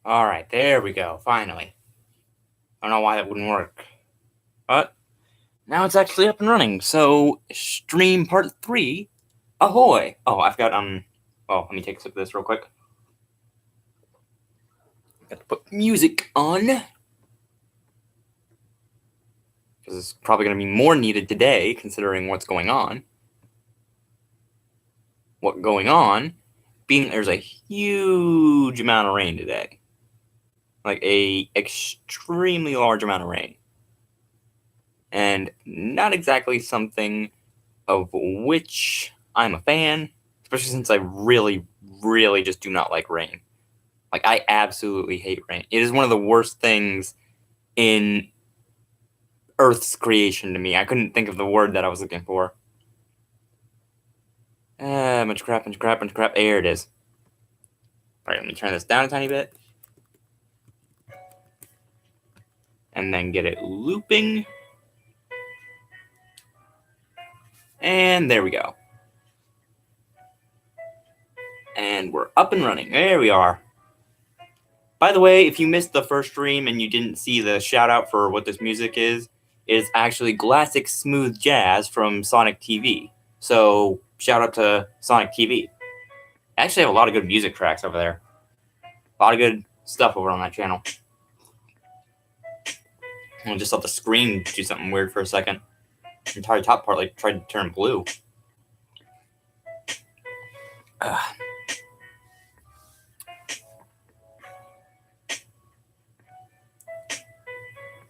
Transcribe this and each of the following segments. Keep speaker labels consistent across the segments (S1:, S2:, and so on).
S1: Alright, there we go, finally. I don't know why that wouldn't work. But now it's actually up and running, so stream part 3, ahoy! Oh, I've got, let me take a sip of this real quick. Got to put music on. Because it's probably going to be more needed today, considering what's going on. Being there's a huge amount of rain today. Like a extremely large amount of rain. And not exactly something of which I'm a fan, especially since I really, really just do not like rain. Like, I absolutely hate rain. It is one of the worst things in Earth's creation to me. I couldn't think of the word that I was looking for. Bunch of crap. There it is. Alright, let me turn this down a tiny bit. And then get it looping. And there we go. And we're up and running. There we are. By the way, if you missed the first stream and you didn't see the shout out for what this music is, it's actually Classic Smooth Jazz from Sonic TV. So shout out to Sonic TV. I actually have a lot of good music tracks over there. A lot of good stuff over on that channel. I just let the screen do something weird for a second. The entire top part like tried to turn blue.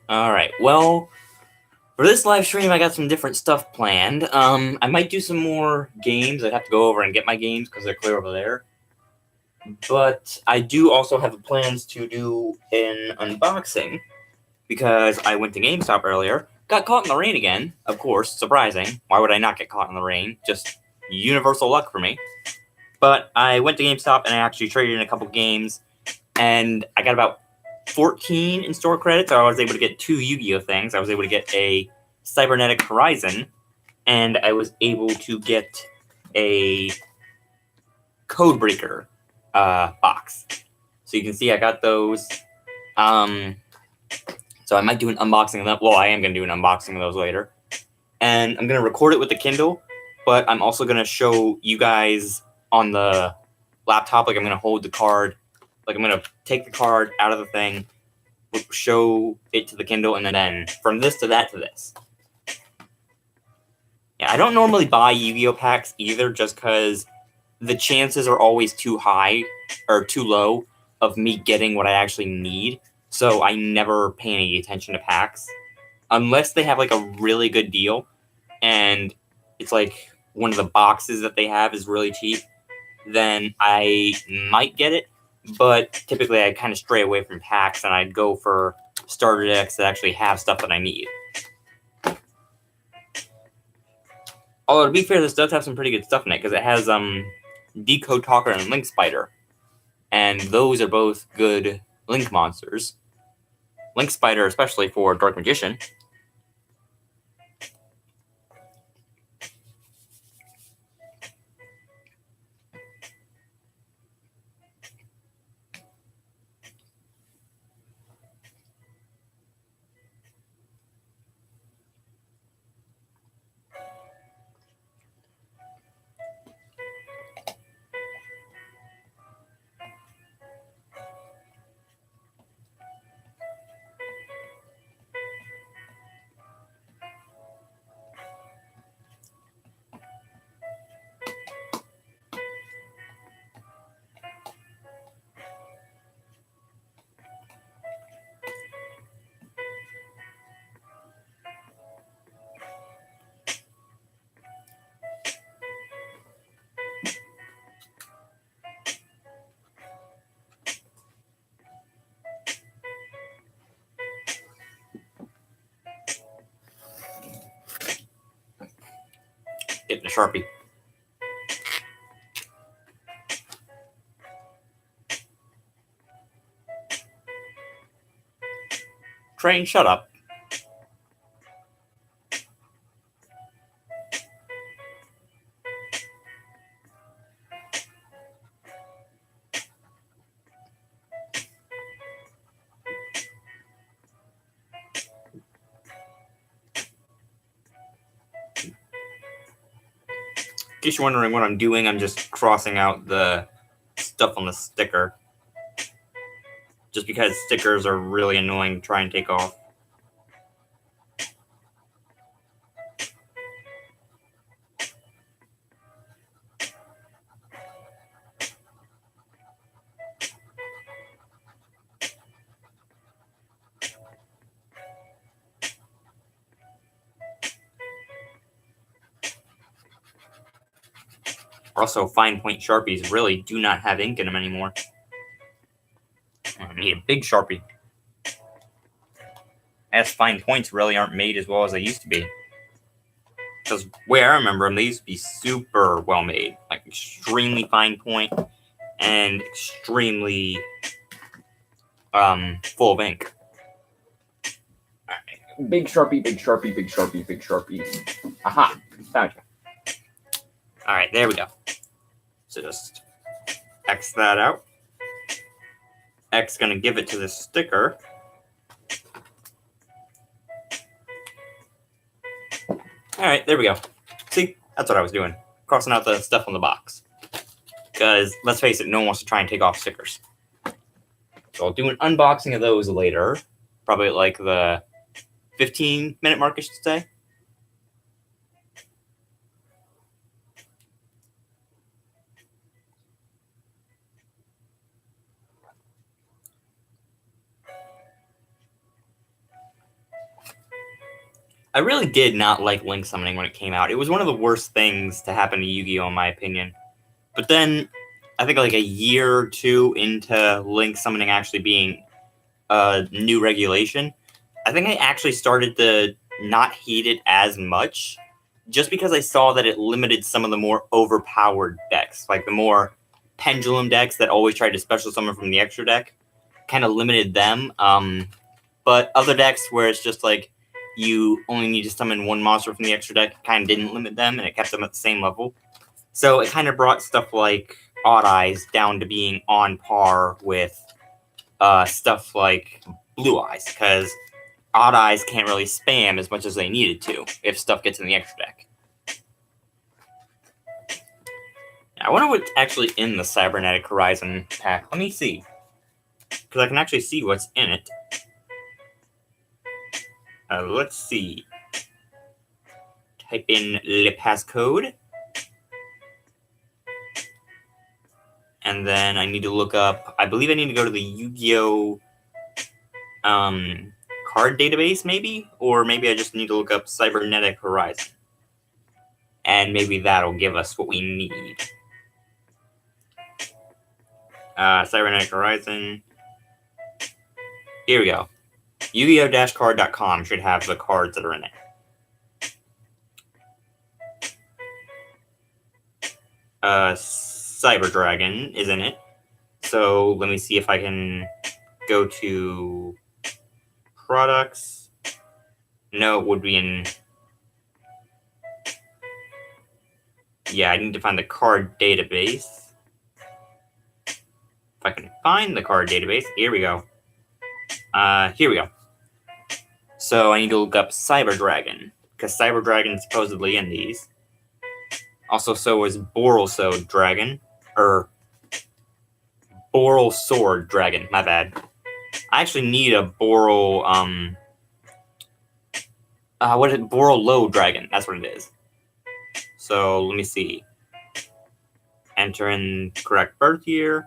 S1: Alright, well, for this live stream, I got some different stuff planned. I might do some more games. I'd have to go over and get my games because they're clear over there. But I do also have plans to do an unboxing because I went to GameStop earlier, got caught in the rain again, of course, surprising. Why would I not get caught in the rain? Just universal luck for me. But I went to GameStop and I actually traded in a couple games, and I got about 14 in-store credits. I was able to get 2 Yu-Gi-Oh! Things. I was able to get a Cybernetic Horizon, and I was able to get a Codebreaker box. So you can see I got those. So I might do an unboxing of them. Well, I am going to do an unboxing of those later. And I'm going to record it with the Kindle, but I'm also going to show you guys on the laptop. Like, I'm going to hold the card. Like, I'm going to take the card out of the thing, show it to the Kindle, and then from this to that to this. Yeah, I don't normally buy Yu-Gi-Oh! Packs either, just because the chances are always too high or too low of me getting what I actually need. So I never pay any attention to packs unless they have like a really good deal and it's like one of the boxes that they have is really cheap. Then I might get it, but typically I kind of stray away from packs and I'd go for starter decks that actually have stuff that I need. Although, to be fair, this does have some pretty good stuff in it, because it has Decode Talker and Link Spider. And those are both good Link monsters. Link Spider, especially for Dark Magician. Getting a Sharpie. Train, shut up. case you're wondering what I'm doing, I'm just crossing out the stuff on the sticker. Just because stickers are really annoying to try and take off. Also, fine point Sharpies really do not have ink in them anymore. I need a big Sharpie. As fine points really aren't made as well as they used to be. Because where I remember them, they used to be super well made. Like extremely fine point and extremely full of ink. Right. Big Sharpie, big Sharpie, big Sharpie, big Sharpie. Aha! Found you. Alright, there we go. So just X that out. X gonna give it to the sticker. Alright, there we go. See, that's what I was doing. Crossing out the stuff on the box. Because, let's face it, no one wants to try and take off stickers. So I'll do an unboxing of those later. Probably at like the 15-minute mark, I should say. I really did not like link summoning when it came out. It was one of the worst things to happen to Yu-Gi-Oh! In my opinion. But then, I think like a year or two into link summoning actually being a new regulation, I think I actually started to not hate it as much, just because I saw that it limited some of the more overpowered decks, like the more pendulum decks that always tried to special summon from the extra deck, kind of limited them. But other decks where it's just like, you only need to summon one monster from the extra deck, kind of didn't limit them, and it kept them at the same level. So it kind of brought stuff like Odd Eyes down to being on par with stuff like Blue Eyes, because Odd Eyes can't really spam as much as they needed to if stuff gets in the extra deck. Now, I wonder what's actually in the Cybernetic Horizon pack. Let me see, because I can actually see what's in it. Let's see. Type in le passcode. And then I need to look up, I believe I need to go to the Yu-Gi-Oh! Card database, maybe? Or maybe I just need to look up Cybernetic Horizon. And maybe that'll give us what we need. Cybernetic Horizon. Here we go. Yu-Gi-Oh!-card.com should have the cards that are in it. Cyber Dragon is in it. So let me see if I can go to products. No, it would be in... Yeah, I need to find the card database. If I can find the card database, here we go. Here we go. So I need to look up Cyber Dragon, because Cyber Dragon is supposedly in these. Also, so is Boral Sword Dragon, or Boral Sword Dragon. My bad. I actually need a Boral. What is it? Boral Low Dragon. That's what it is. So let me see. Enter in correct birth year.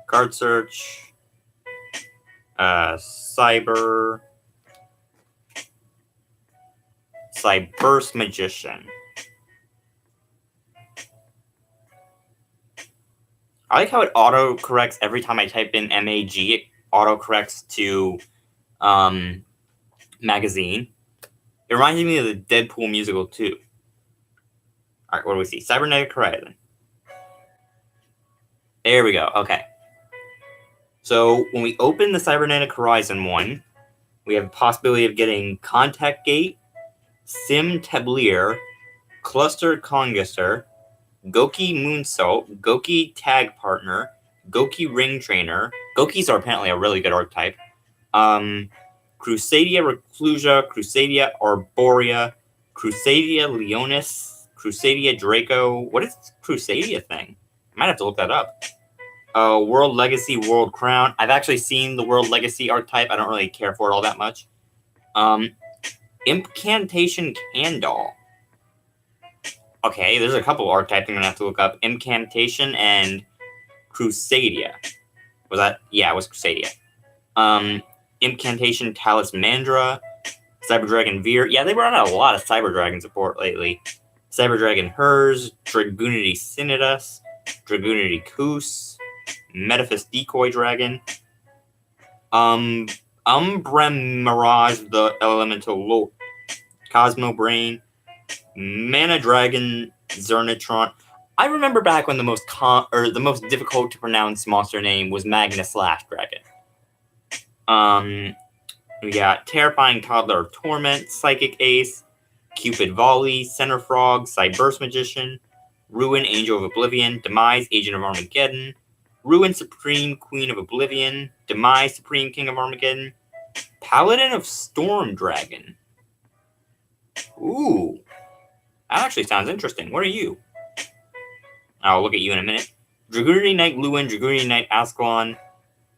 S1: Card search. Cyberse Magician. I like how it auto-corrects every time I type in MAG. It auto-corrects to magazine. It reminds me of the Deadpool musical, too. Alright, what do we see? Cybernetic Horizon. There we go. Okay. So, when we open the Cybernetic Horizon one, we have the possibility of getting Contact Gate, Sim Tablier, Cluster Conguster, Goki Moonsault, Goki Tag Partner, Goki Ring Trainer. Gokis are apparently a really good archetype. Crusadia Reclusia, Crusadia Arborea, Crusadia Leonis, Crusadia Draco. What is this Crusadia thing? I might have to look that up. World Legacy, World Crown. I've actually seen the World Legacy archetype. I don't really care for it all that much. Incantation Candle. Okay, there's a couple archetypes I'm gonna have to look up. Incantation and Crusadia. Was that? Yeah, it was Crusadia. Incantation Talismandra. Cyber Dragon Veer. Yeah, they brought out a lot of Cyber Dragon support lately. Cyber Dragon Hers. Dragoonity Synodus. Dragoonity Koos. Metaphys Decoy Dragon. Umbra Mirage the Elemental Lord. Cosmo Brain. Mana Dragon Zernitron. I remember back when the most difficult to pronounce monster name was Magna Slash Dragon. We got Terrifying Toddler of Torment, Psychic Ace, Cupid Volley, Center Frog, Cyberse Magician, Ruin Angel of Oblivion, Demise Agent of Armageddon, Ruin Supreme Queen of Oblivion, Demise Supreme King of Armageddon, Paladin of Storm Dragon. Ooh. That actually sounds interesting. What are you? I'll look at you in a minute. Dragoonity Knight Luin, Dragoonity Knight Ascalon,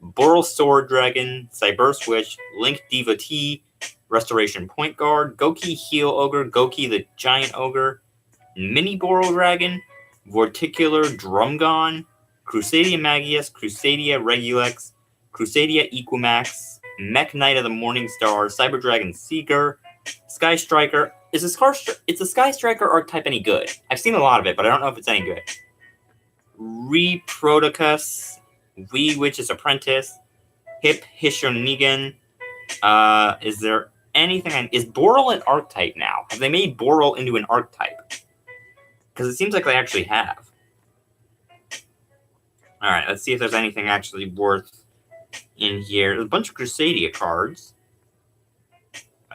S1: Boral Sword Dragon, Cyberse Witch, Link Devotee, Restoration Point Guard, Goki Heal Ogre, Goki the Giant Ogre, Mini Boral Dragon, Vorticular Drumgon, Crusadia Magius, Crusadia Regulex, Crusadia Equimax, Mech Knight of the Morning Star, Cyber Dragon Seeker, Sky Striker. Is the Sky Striker archetype any good? I've seen a lot of it, but I don't know if it's any good. Reprotocus, Wee Witch's Apprentice, Hip Hishonigan. Is there anything? Is Boral an archetype now? Have they made Boral into an archetype? Because it seems like they actually have. All right, let's see if there's anything actually worth in here. There's a bunch of Crusadia cards.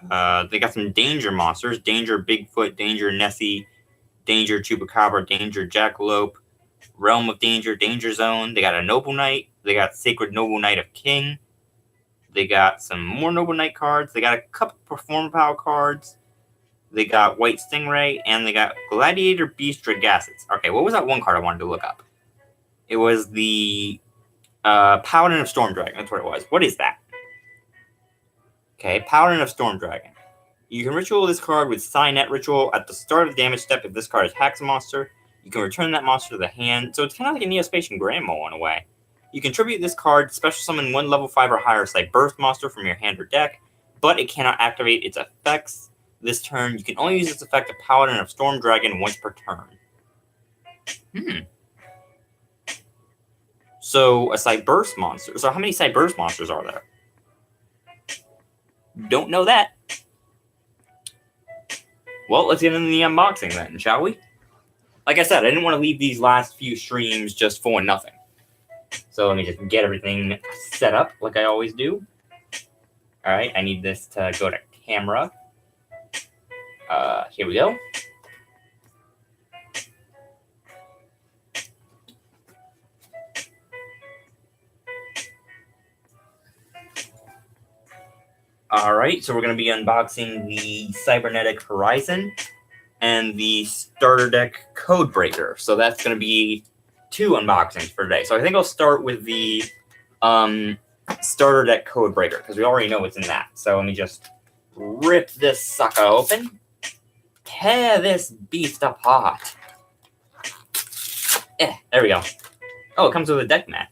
S1: They got some Danger monsters. Danger Bigfoot, Danger Nessie, Danger Chupacabra, Danger Jackalope, Realm of Danger, Danger Zone. They got a Noble Knight. They got Sacred Noble Knight of King. They got some more Noble Knight cards. They got a couple Perform Power cards. They got White Stingray, and they got Gladiator Beast Dragacids. Okay, what was that one card I wanted to look up? It was the Paladin of Storm Dragon. That's what it was. What is that? Okay, Paladin of Storm Dragon. You can ritual this card with Signet Ritual. At the start of the damage step, if this card attacks a monster, you can return that monster to the hand. So it's kind of like a Neospatian Grandmo in a way. You can tribute this card, special summon one level 5 or higher Cyberse monster from your hand or deck, but it cannot activate its effects this turn. You can only use its effect of Paladin of Storm Dragon once per turn. So a Cyberse monster. So how many Cyberse monsters are there? Don't know that. Well, let's get into the unboxing then, shall we? Like I said, I didn't want to leave these last few streams just for nothing. So let me just get everything set up like I always do. All right, I need this to go to camera. Here we go. All right, so we're going to be unboxing the Cybernetic Horizon and the starter deck Codebreaker. So that's going to be 2 unboxings for today. So I think I'll start with the starter deck Codebreaker because we already know what's in that. So let me just rip this sucker open. Tear this beast apart. There we go. Oh, it comes with a deck mat.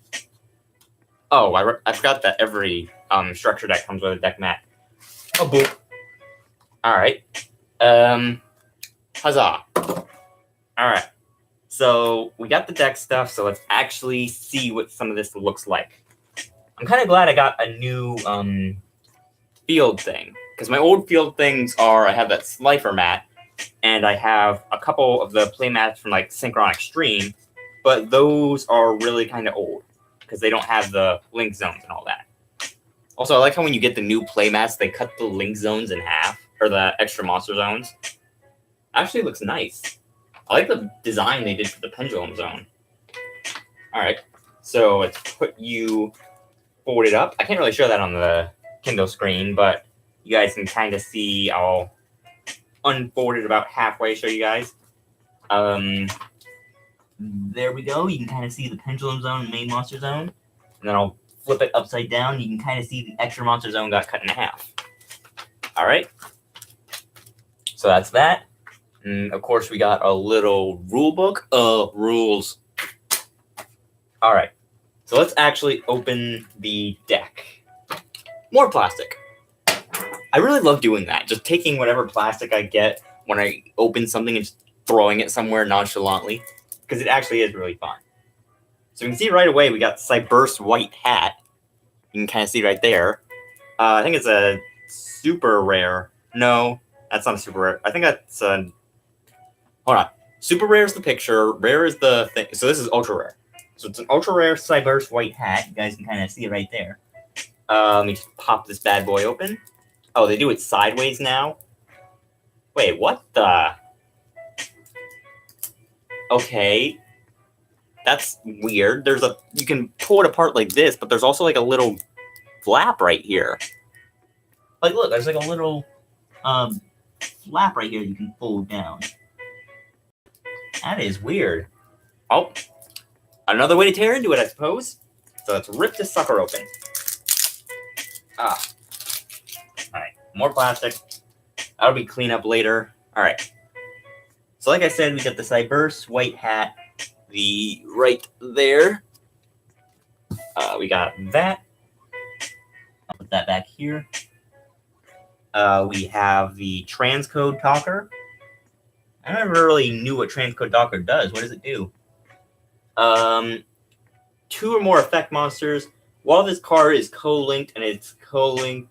S1: Oh, I forgot that every structure deck comes with a deck mat. Oh, boom. All right. Huzzah. All right. So we got the deck stuff, so let's actually see what some of this looks like. I'm kind of glad I got a new field thing, because my old field things are, I have that Slifer mat, and I have a couple of the play mats from like Synchron Extreme, but those are really kind of old, because they don't have the link zones and all that. Also, I like how when you get the new playmats, they cut the link zones in half, or the extra monster zones. Actually looks nice. I like the design they did for the pendulum zone. Alright, so let's put you folded up. I can't really show that on the Kindle screen, but you guys can kind of see. I'll unfold it about halfway, show you guys. There we go. You can kind of see the pendulum zone and main monster zone. And then I'll flip it upside down. You can kind of see the extra monster zone got cut in half. All right. So that's that. And of course, we got a little rule book of rules. All right. So let's actually open the deck. More plastic. I really love doing that. Just taking whatever plastic I get when I open something and just throwing it somewhere nonchalantly. Because it actually is really fun. So you can see right away we got Cybernetic white hat. You can kind of see right there. I think it's a super rare. No, that's not a super rare. I think that's a... Hold on. Super rare is the picture. Rare is the thing. So this is ultra rare. So it's an ultra rare Cybernetic white hat. You guys can kind of see it right there. Let me just pop this bad boy open. Oh, they do it sideways now? Wait, what the... Okay. That's weird. There's a... You can pull it apart like this, but there's also like a little flap right here. Like, look, there's like a little flap right here you can pull down. That is weird. Oh. Another way to tear into it, I suppose. So let's rip this sucker open. Ah. Alright, more plastic. That'll be clean up later. Alright. So like I said, we got the Cybernetic white hat. The right there. We got that. I'll put that back here. We have the transcode talker. I never really knew what transcode talker does. What does it do? 2 or more effect monsters. While this card is co-linked and its co-linked,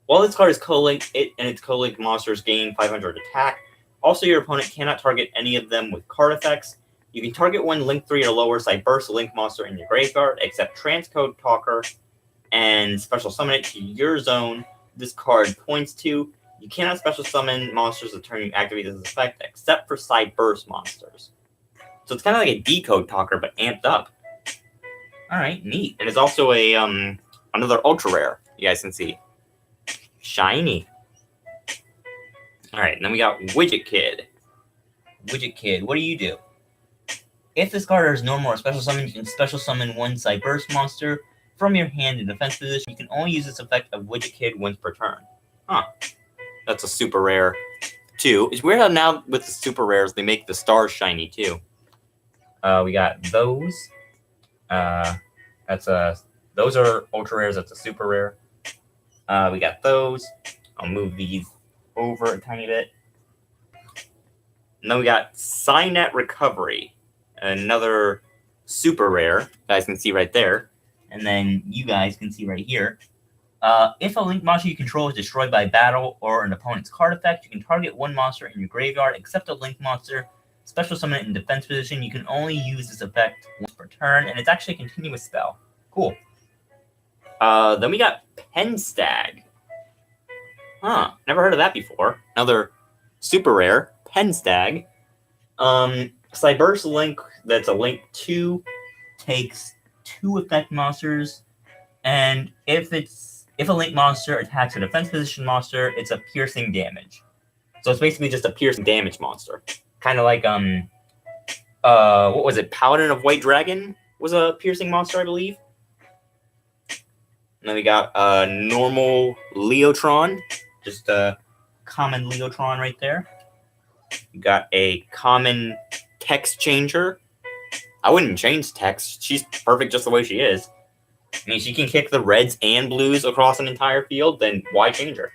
S1: it and its co-linked monsters gain 500 attack. Also, your opponent cannot target any of them with card effects. You can target one link 3 or lower Cybernetic link monster in your graveyard, except transcode talker, and special summon it to your zone. This card points to. You cannot special summon monsters the turn you activate this effect, except for Cybernetic monsters. So it's kind of like a decode talker, but amped up. Alright, neat. And it's also a another ultra rare, you guys can see. Shiny. Alright, and then we got Widget Kid. Widget Kid, what do you do? If this card is normal or special summon, you can special summon one Cybernetic monster from your hand in defense position. You can only use this effect of Widget Kid once per turn. Huh. That's a super rare, too. It's weird how now with the super rares, they make the stars shiny, too. We got those. Those are ultra rares. That's a super rare. We got those. I'll move these over a tiny bit. And then we got Cybernetic Recovery, another super rare. You guys can see right there. And then you guys can see right here. If a link monster you control is destroyed by battle or an opponent's card effect, you can target one monster in your graveyard, except a link monster. Special summon it in defense position. You can only use this effect once per turn, and it's actually a continuous spell. Cool. Then we got Penstag. Huh, never heard of that before. Another super rare, Penstag. Cybernetic link, that's a link 2, takes 2 effect monsters, and if a link monster attacks a defense position monster, it's a piercing damage. So it's basically just a piercing damage monster. Kind of like, what was it? Paladin of White Dragon was a piercing monster, I believe. And then we got a normal Leotron. Just a common Leotron right there. We got a common text changer. I wouldn't change text. She's perfect just the way she is. I mean, she can kick the reds and blues across an entire field, then why change her?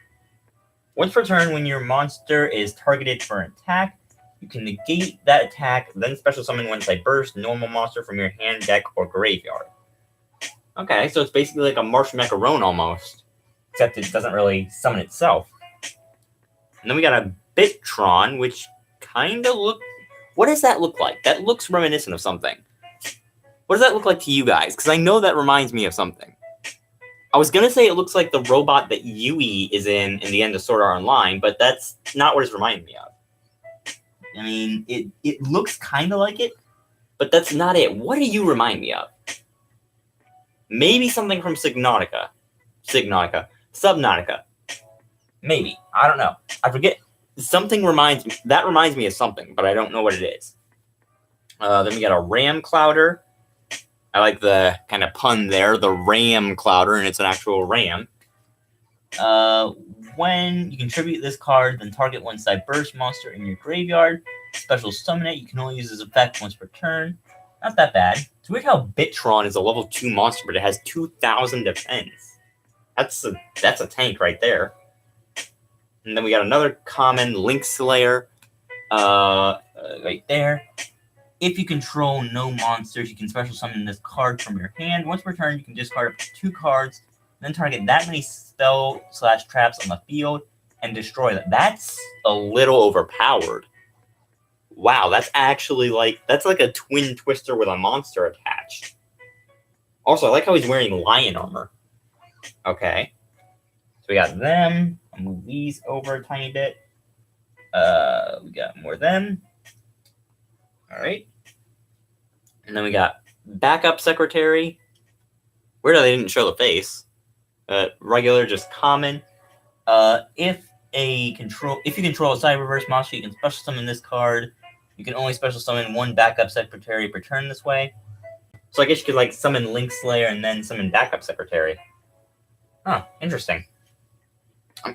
S1: Once per turn, when your monster is targeted for an attack, you can negate that attack, then special summon one Cybernetic normal monster from your hand, deck, or graveyard. Okay, so it's basically like a Marsh Macaron almost, except it doesn't really summon itself. And then we got a Bittron, which kind of look... What does that look like? That looks reminiscent of something. What does that look like to you guys? Because I know that reminds me of something. I was going to say it looks like the robot that Yui is in the end of Sword Art Online, but that's not what it's reminding me of. I mean, it looks kind of like it, but that's not it. What do you remind me of? Maybe something from Subnautica. Maybe. I don't know. I forget. Something reminds me of something, but I don't know what it is. Then we got a Ram Clouder. I like the kind of pun there, the Ram Clouder, and it's an actual ram. When you contribute this card, then target one Cybernetic monster in your graveyard. Special summon it. You can only use this effect once per turn. Not that bad. It's weird how Bitron is a level 2 monster, but it has 2,000 defense. That's a tank right there. And then we got another common Link Slayer. Right there. If you control no monsters, you can special summon this card from your hand. Once per turn, you can discard up to 2 cards, then target that many spell/traps on the field and destroy them. That's a little overpowered. Wow, that's actually that's like a twin twister with a monster attached. Also, I like how he's wearing lion armor. Okay. So we got them. I'll move these over a tiny bit. We got more of them. Alright. And then we got Backup Secretary. Weird they didn't show the face. Regular, just common. If you control a Cyberverse monster, you can special summon this card. You can only special summon one Backup Secretary per turn this way. So I guess you could summon Link Slayer and then summon Backup Secretary. Huh, interesting.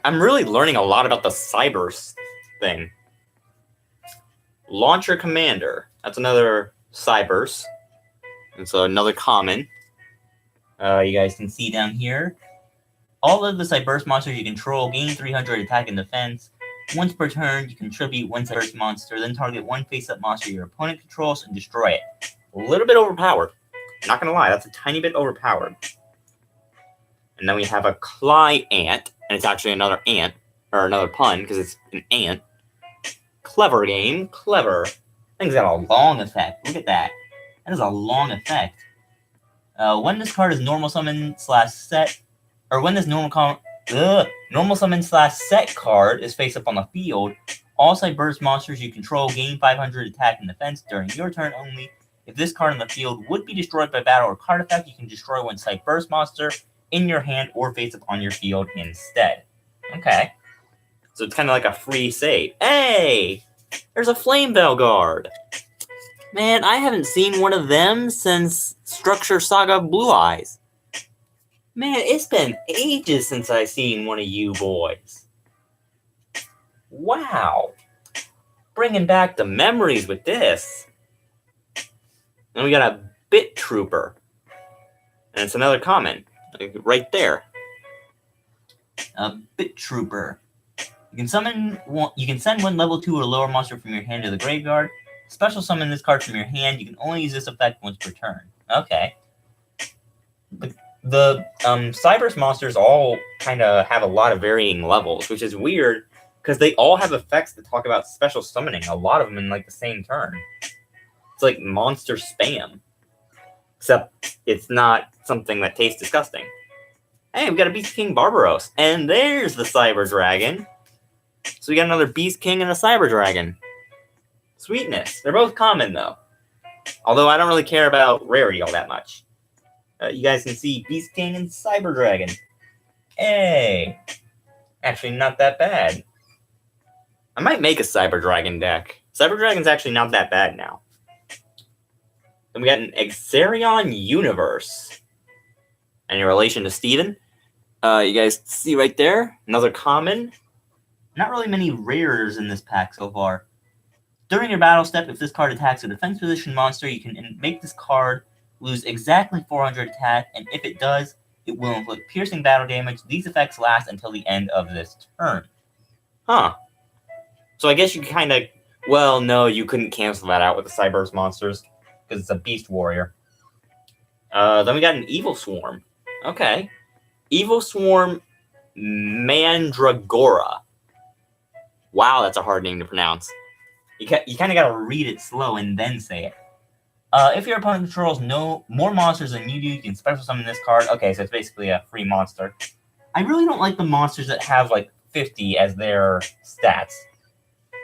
S1: I'm really learning a lot about the Cyberverse thing. Launcher Commander. That's another Cyberverse. And so another common. You guys can see down here. All of the Cyberverse monsters you control gain 300 attack and defense. Once per turn, you contribute one Cyberverse monster, then target one face-up monster your opponent controls and destroy it. A little bit overpowered. Not gonna lie, that's a tiny bit overpowered. And then we have a Cly Ant, and it's actually another ant, or another pun, because it's an ant. Clever game, clever. Thing's got a long effect. Look at that. That is a long effect. When this card is normal summon / set, or when this normal summon / set card is face up on the field, all Cyberverse monsters you control gain 500 attack and defense during your turn only. If this card on the field would be destroyed by battle or card effect, you can destroy one Cyberverse monster in your hand or face up on your field instead. Okay. So it's kind of like a free save. Hey! There's a Flame Veil Guard! Man, I haven't seen one of them since Structure Saga Blue Eyes. Man, it's been ages since I've seen one of you boys. Wow. Bringing back the memories with this. And we got a Bit Trooper. And it's another common. Right there. A Bit Trooper. You can send one level 2 or lower monster from your hand to the graveyard. Special summon this card from your hand. You can only use this effect once per turn. Okay. The Cyberverse monsters all kind of have a lot of varying levels, which is weird because they all have effects that talk about special summoning. A lot of them in the same turn. It's like monster spam. Except it's not something that tastes disgusting. Hey, we got a Beast King Barbaros. And there's the Cyber Dragon. So we got another Beast King and a Cyber Dragon. Sweetness. They're both common, though. Although I don't really care about rarity all that much. You guys can see Beast King and Cyber Dragon. Hey! Actually, not that bad. I might make a Cyber Dragon deck. Cyber Dragon's actually not that bad now. Then we got an Exarion Universe. Any relation to Steven? You guys see right there? Another common. Not really many rares in this pack so far. During your battle step, if this card attacks a defense position monster, you can make this card lose exactly 400 attack, and if it does, it will inflict piercing battle damage. These effects last until the end of this turn. Huh. So I guess you kind of... Well, no, you couldn't cancel that out with the Cyberverse monsters, because it's a Beast Warrior. Then we got an Evil Swarm. Okay. Evil Swarm Mandragora. Wow, that's a hard name to pronounce. You kind of got to read it slow and then say it. If your opponent controls no more monsters than you do, you can special summon this card. Okay, so it's basically a free monster. I really don't like the monsters that have 50 as their stats.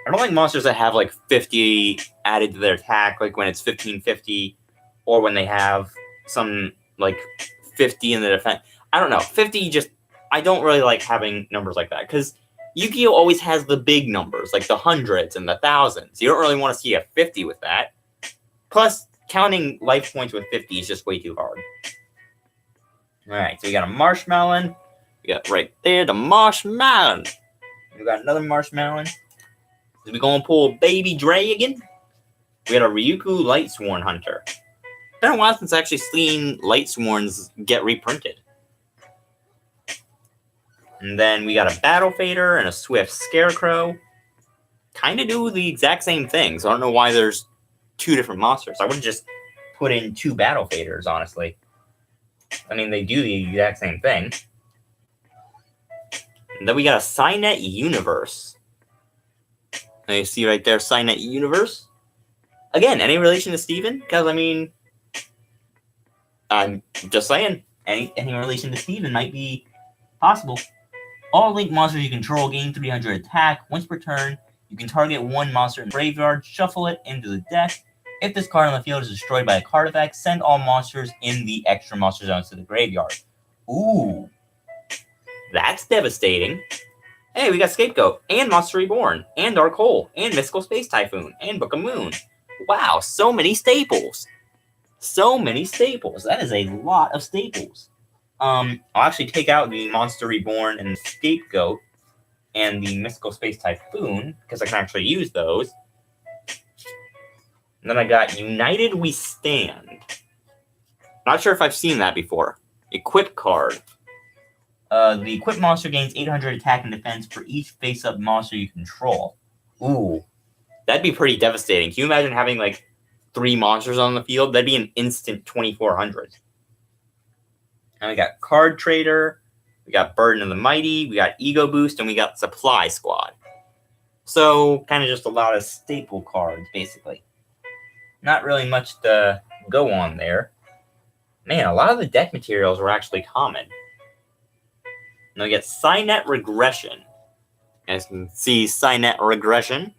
S1: I don't like monsters that have 50 added to their attack, when it's 1550, or when they have some 50 in the defense. I don't know. 50 just... I don't really like having numbers like that, because Yu-Gi-Oh! Always has the big numbers, the hundreds and the thousands. You don't really want to see a 50 with that. Plus, counting life points with 50 is just way too hard. Alright, so we got a marshmallow. We got right there the marshmallow. We got another marshmallow. Is we gonna pull Baby Dragon? We got a Ryuku Lightsworn Hunter. It's been a while since I actually seen Lightsworns get reprinted. And then we got a Battle Fader and a Swift Scarecrow. Kind of do the exact same thing, so I don't know why there's two different monsters. I would have just put in two Battle Faders, honestly. I mean, they do the exact same thing. And then we got a Cynet Universe. Now you see right there, Cynet Universe. Again, any relation to Steven? Because, I mean, I'm just saying, any relation to Steven might be possible. All Link monsters you control gain 300 attack. Once per turn, you can target one monster in the graveyard, shuffle it into the deck. If this card on the field is destroyed by a card effect, send all monsters in the extra monster zones to the graveyard. Ooh. That's devastating. Hey, we got Scapegoat, and Monster Reborn, and Dark Hole, and Mystical Space Typhoon, and Book of Moon. Wow, so many staples. So many staples. That is a lot of staples. I'll actually take out the Monster Reborn and the Scapegoat and the Mystical Space Typhoon, because I can actually use those. And then I got United We Stand. Not sure if I've seen that before. Equip card. The equipped monster gains 800 attack and defense for each face-up monster you control. Ooh. That'd be pretty devastating. Can you imagine having, like, 3 monsters on the field? That'd be an instant 2,400. And we got Card Trader, we got Burden of the Mighty, we got Ego Boost, and we got Supply Squad. So, kind of just a lot of staple cards, basically. Not really much to go on there. Man, a lot of the deck materials were actually common. Now we get Cynet Regression. As you can see, Cynet Regression.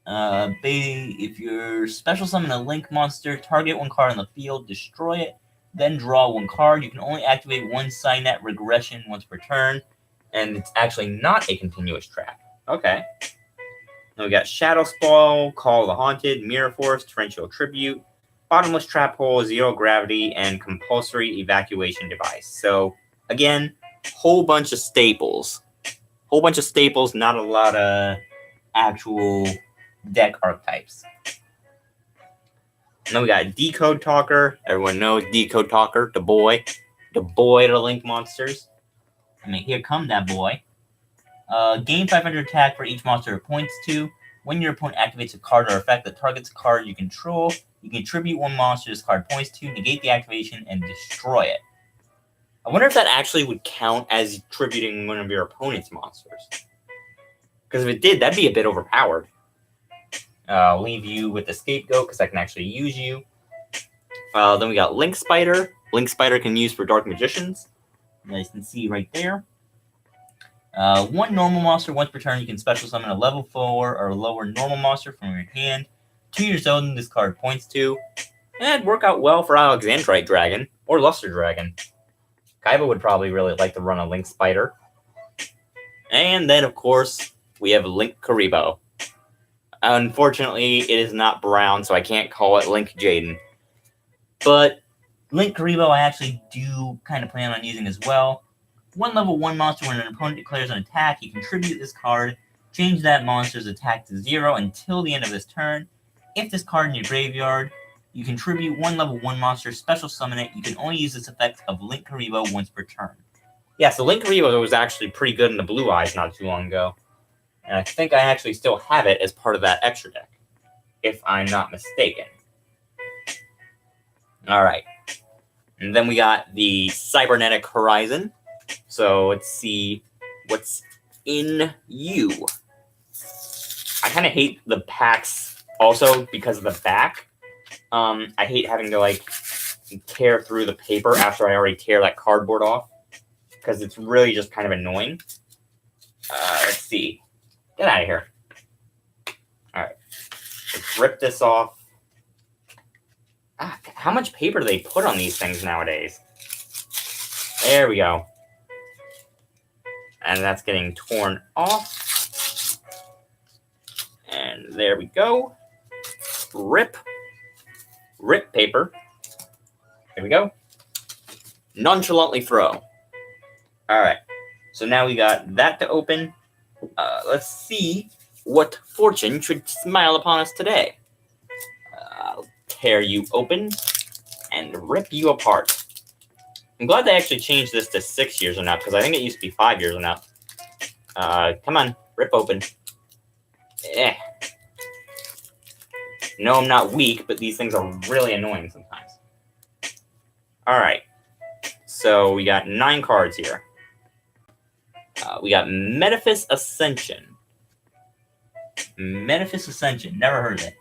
S1: If you special summon a Link monster, target one card on the field, destroy it, then draw one card. You can only activate one Cynet Regression once per turn, and it's actually not a continuous track. Okay. Now we got Shadow Spall, Call of the Haunted, Mirror Force, Torrential Tribute, Bottomless Trap Hole, Zero Gravity, and Compulsory Evacuation Device. So, again, whole bunch of staples. Whole bunch of staples, not a lot of actual deck archetypes. And then we got Decode Talker. Everyone knows Decode Talker, the boy to Link monsters. I mean, here come that boy. Gain 500 attack for each monster it points to. When your opponent activates a card or effect that targets a card you control, you can tribute one monster this card points to, negate the activation, and destroy it. I wonder if that actually would count as tributing one of your opponent's monsters. Because if it did, that'd be a bit overpowered. I'll leave you with the Scapegoat because I can actually use you. Then we got Link Spider. Link Spider can use for Dark Magicians. You guys can see right there. One normal monster once per turn. You can special summon a level 4 or lower normal monster from your hand to your zone this card points to. And it'd work out well for Alexandrite Dragon or Luster Dragon. Kaiba would probably really like to run a Link Spider. And then, of course, we have Link Karibo. Unfortunately, it is not brown, so I can't call it Link Jaden. But Link Karibo I actually do kind of plan on using as well. One level 1 monster when an opponent declares an attack, you contribute this card, change that monster's attack to 0 until the end of this turn. If this card in your graveyard, you contribute one level 1 monster, special summon it. You can only use this effect of Link Karibo once per turn. Yeah, so Link Karibo was actually pretty good in the Blue Eyes not too long ago. And I think I actually still have it as part of that extra deck, if I'm not mistaken. Alright. And then we got the Cybernetic Horizon. So let's see what's in you. I kind of hate the packs also because of the back. I hate having to, like, tear through the paper after I already tear that cardboard off. Because it's really just kind of annoying. Let's see. Get out of here. Alright. Let's rip this off. How much paper do they put on these things nowadays? There we go. And that's getting torn off. And there we go. Rip. Rip paper. Here we go. Nonchalantly throw. Alright. So now we got that to open. Let's see what fortune should smile upon us today. I'll tear you open and rip you apart. I'm glad they actually changed this to 6 years or not, because I think it used to be 5 years or not. Come on, rip open. Eh. No, I'm not weak, but these things are really annoying sometimes. Alright. So we got 9 cards here. We got Metaphys Ascension. Metaphys Ascension. Never heard of it.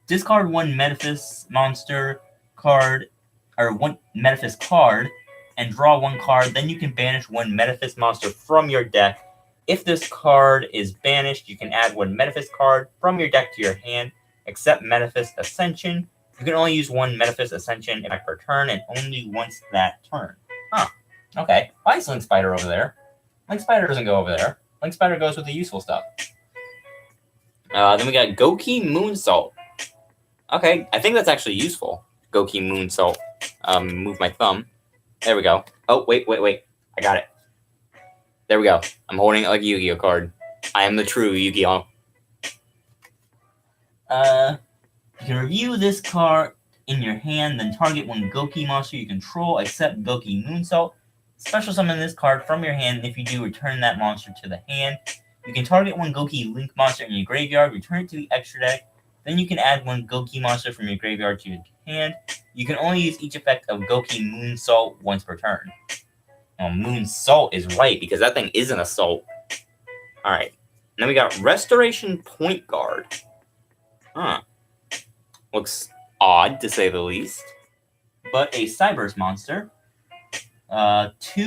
S1: Discard 1 Metaphys monster card, or 1 Metaphys card, and draw 1 card. Then you can banish 1 Metaphys monster from your deck. If this card is banished, you can add 1 Metaphys card from your deck to your hand, except Metaphys Ascension. You can only use 1 Metaphys Ascension per turn, and only once that turn. Huh. Okay. Why is Link Spider over there? Link Spider doesn't go over there. Link Spider goes with the useful stuff. Then we got Goki Moonsault. Okay, I think that's actually useful. Goki Moonsault. Move my thumb. There we go. Oh, wait. I got it. There we go. I'm holding it like a Yu-Gi-Oh card. I am the true Yu-Gi-Oh. You can review this card in your hand, then target 1 Goki monster you control, except Goki Moonsault. Special summon this card from your hand, and if you do, return that monster to the hand. You can target 1 Goki Link monster in your graveyard, return it to the extra deck. Then you can add 1 Goki monster from your graveyard to your hand. You can only use each effect of Goki Moonsault once per turn. Well, Moonsault is right, because that thing is an assault. Alright. Then we got Restoration Point Guard. Huh. Looks odd, to say the least. But a Cyberse monster. 2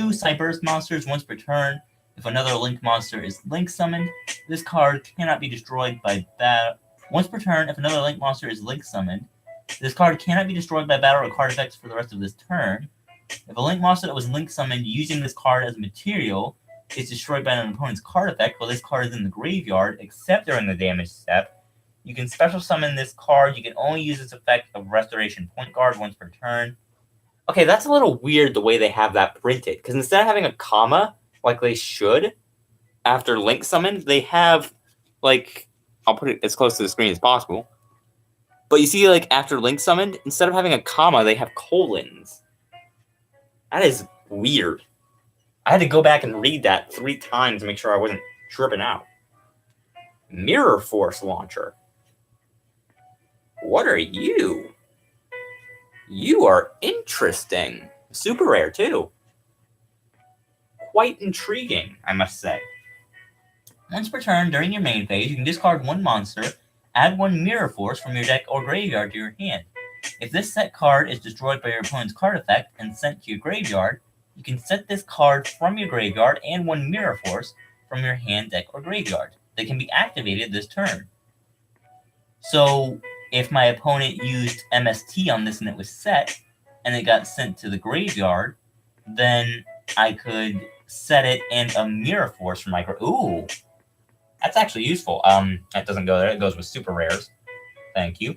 S1: Cyberse monsters once per turn. If another Link monster is Link summoned, this card cannot be destroyed by battle. Once per turn, if another Link monster is Link summoned, this card cannot be destroyed by battle or card effects for the rest of this turn. If a Link monster that was Link summoned using this card as material is destroyed by an opponent's card effect while this card is in the graveyard, except during the damage step, you can special summon this card. You can only use this effect of Restoration Point Guard once per turn. Okay, that's a little weird the way they have that printed, because instead of having a comma, like they should, after Link summon, they have, like, I'll put it as close to the screen as possible, but you see, like, after Link summoned, instead of having a comma, they have colons. That is weird. I had to go back and read that 3 times to make sure I wasn't tripping out. Mirror Force Launcher. What are you? You are interesting. Super rare, too. Quite intriguing, I must say. Once per turn, during your main phase, you can discard 1 monster, add 1 Mirror Force from your deck or graveyard to your hand. If this set card is destroyed by your opponent's card effect and sent to your graveyard, you can set this card from your graveyard and 1 Mirror Force from your hand, deck, or graveyard. They can be activated this turn. So, if my opponent used MST on this and it was set, and it got sent to the graveyard, then I could set it and a Mirror Force from my Ooh! That's actually useful. That doesn't go there. It goes with super rares. Thank you.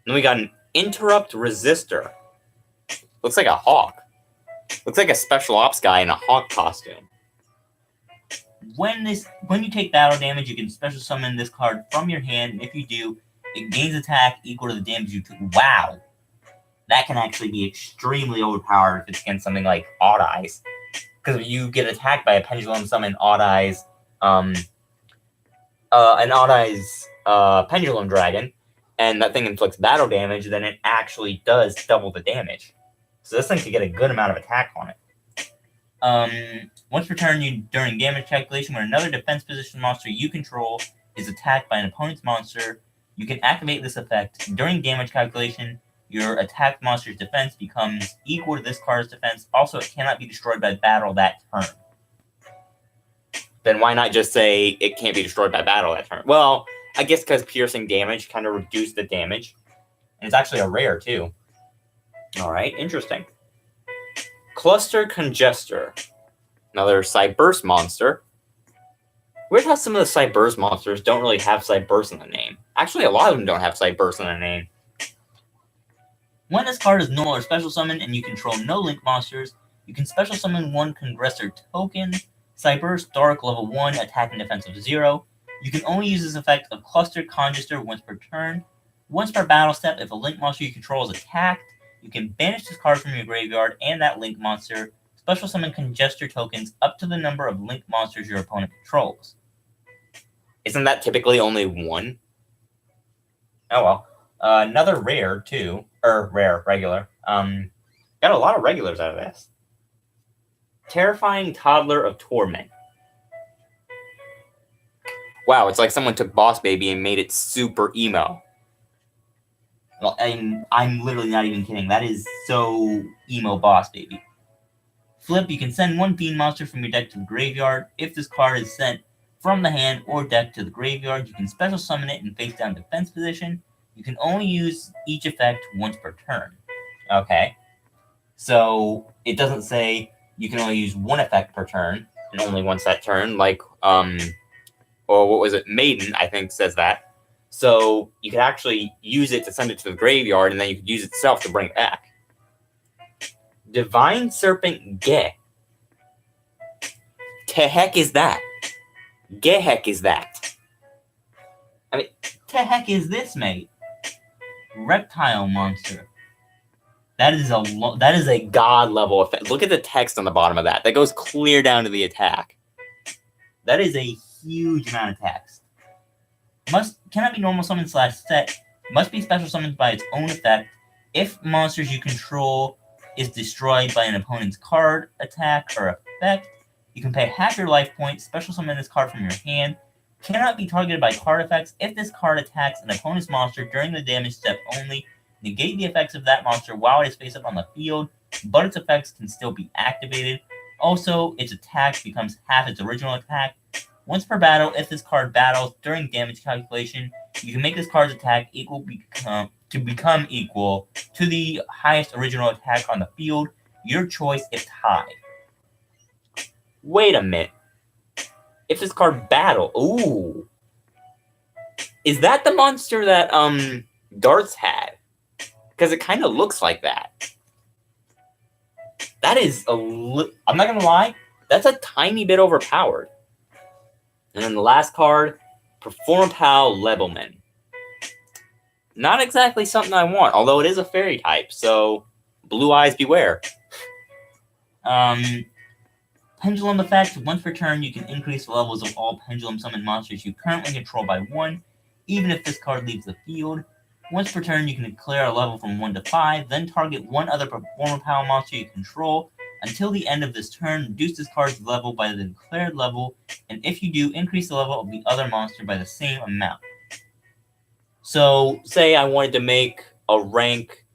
S1: Then we got an Interrupt Resistor. Looks like a hawk. Looks like a special ops guy in a hawk costume. When you take battle damage, you can special summon this card from your hand, and if you do, it gains attack equal to the damage you took. Wow! That can actually be extremely overpowered if it's against something like Odd Eyes. Because if you get attacked by a Pendulum Summon Odd Eyes, an Odd Eyes Pendulum Dragon, and that thing inflicts battle damage, then it actually does double the damage. So this thing could get a good amount of attack on it. Once per turn, during damage calculation, when another defense position monster you control is attacked by an opponent's monster, you can activate this effect. During damage calculation, your attacked monster's defense becomes equal to this card's defense. Also, it cannot be destroyed by battle that turn. Then why not just say it can't be destroyed by battle that turn? Well, I guess because piercing damage kind of reduced the damage. And it's actually a rare, too. Alright, interesting. Cluster Congester. Another Cyberse monster. Weird how some of the Cyberse monsters don't really have Cyberse in the name. Actually, a lot of them don't have Cyburst in their name. When this card is normal or special summon and you control no link monsters, you can special summon one Congressor token, Cyburst, Dark, level 1, attack and defense of 0. You can only use this effect of Cluster Congestor once per turn. Once per battle step, if a link monster you control is attacked, you can banish this card from your graveyard and that link monster, special summon Congestor tokens up to the number of link monsters your opponent controls. Isn't that typically only one? Oh well. Another rare, too. Regular. Got a lot of regulars out of this. Terrifying Toddler of Torment. Wow, it's like someone took Boss Baby and made it super emo. Well, I'm literally not even kidding. That is so emo Boss Baby. Flip, you can send one Fiend monster from your deck to the graveyard. If this card is sent from the hand or deck to the graveyard, you can special summon it in face down defense position. You can only use each effect once per turn. Okay. So it doesn't say you can only use one effect per turn, and only once that turn, like, or what was it? Maiden, I think, says that. So you could actually use it to send it to the graveyard, and then you could use it itself to bring it back. Divine Serpent Ge. The heck is that? Ge heck is that? I mean, the heck is this, mate? Reptile monster. That is a god level effect. Look at the text on the bottom of that. That goes clear down to the attack. That is a huge amount of text. Cannot be normal summon / set. Must be special summoned by its own effect. If monsters you control is destroyed by an opponent's card, attack, or effect, you can pay half your life points, special summon this card from your hand. Cannot be targeted by card effects. If this card attacks an opponent's monster during the damage step only, negate the effects of that monster while it is face up on the field, but its effects can still be activated. Also, its attack becomes half its original attack. Once per battle, if this card battles during damage calculation, you can make this card's attack become equal to the highest original attack on the field. Your choice if tied. Wait a minute. If this card battle, ooh, is that the monster that Darts had? Because it kind of looks like that. That is I'm not gonna lie, that's a tiny bit overpowered. And then the last card, Performapal Lebelman. Not exactly something I want, although it is a fairy type, so blue eyes beware. Pendulum effect. Once per turn, you can increase the levels of all pendulum summon monsters you currently control by 1, even if this card leaves the field. Once per turn, you can declare a level from 1 to 5, then target one other Performapal monster you control. Until the end of this turn, reduce this card's level by the declared level, and if you do, increase the level of the other monster by the same amount. So, say I wanted to make a rank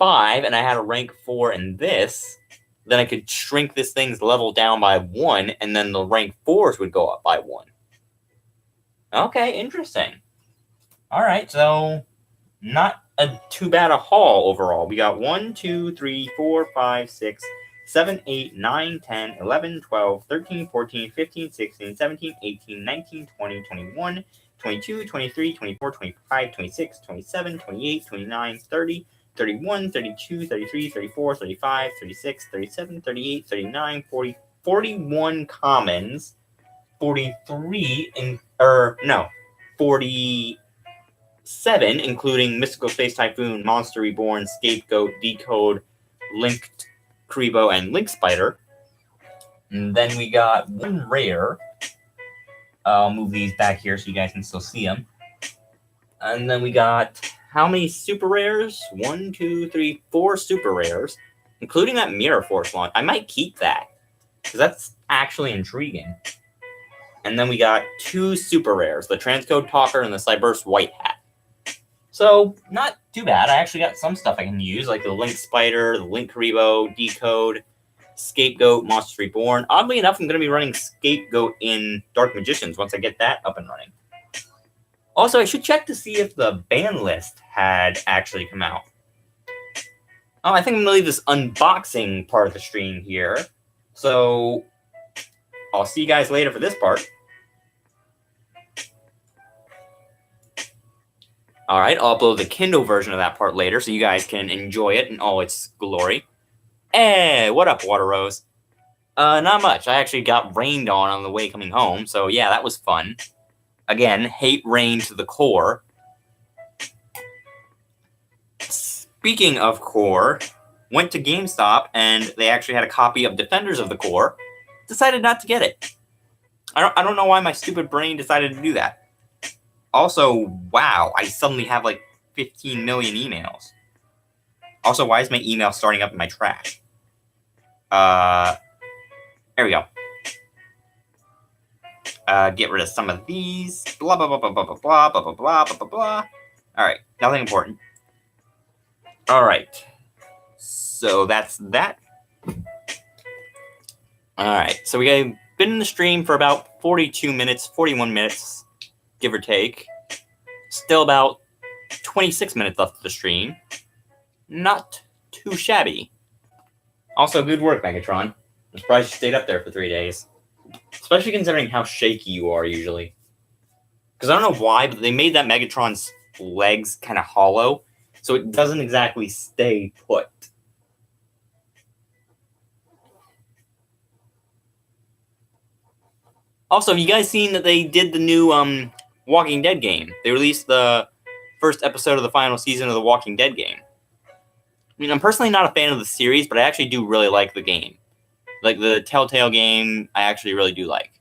S1: 5, and I had a rank 4 in this, then I could shrink this thing's level down by 1, and then the rank 4s would go up by 1. Okay, interesting. Alright, so not too bad a haul overall. We got 1, 2, 3, 4, 5, 6, 7, 8, 9, 10, 11, 12, 13, 14, 15, 16, 17, 18, 19, 20, 21, 22, 23, 24, 25, 26, 27, 28, 29, 30, 31, 32, 33, 34, 35, 36, 37, 38, 39, 40, 41 commons, 47, including Mystical Space Typhoon, Monster Reborn, Scapegoat, Decode, Linked Kribo, and Link Spider. And then we got one rare. I'll move these back here so you guys can still see them. And then we got how many super rares? 1, 2, 3, 4 super rares, including that Mirror Force launch. I might keep that because that's actually intriguing. And then we got 2 super rares, the Transcode Talker and the Cybernetic White Hat. So, not too bad. I actually got some stuff I can use, like the Link Spider, the Link Kribo, Decode, Scapegoat, Monsters Reborn. Oddly enough, I'm going to be running Scapegoat in Dark Magicians once I get that up and running. Also, I should check to see if the ban list had actually come out. Oh, I think I'm going to leave this unboxing part of the stream here. So, I'll see you guys later for this part. Alright, I'll upload the Kindle version of that part later so you guys can enjoy it in all its glory. Hey, what up, Water Rose? Not much. I actually got rained on the way coming home, so yeah, that was fun. Again, hate rain to the core. Speaking of core, went to GameStop and they actually had a copy of Defenders of the Core. Decided not to get it. I don't know why my stupid brain decided to do that. Also, wow, I suddenly have like 15 million emails. Also, why is my email starting up in my trash? There we go. Get rid of some of these. Blah, blah, blah, blah, blah, blah, blah, blah, blah, blah, blah, blah, blah. Alright, nothing important. Alright. So that's that. Alright, so we've been in the stream for about 42 minutes, 41 minutes, give or take. Still about 26 minutes left of the stream. Not too shabby. Also, good work, Megatron. I'm surprised you stayed up there for 3 days. Especially considering how shaky you are usually. Because I don't know why, but they made that Megatron's legs kind of hollow, so it doesn't exactly stay put. Also, have you guys seen that they did the new Walking Dead game? They released the first episode of the final season of the Walking Dead game. I mean, I'm personally not a fan of the series, but I actually do really like the game. Like, the Telltale game, I actually really do like.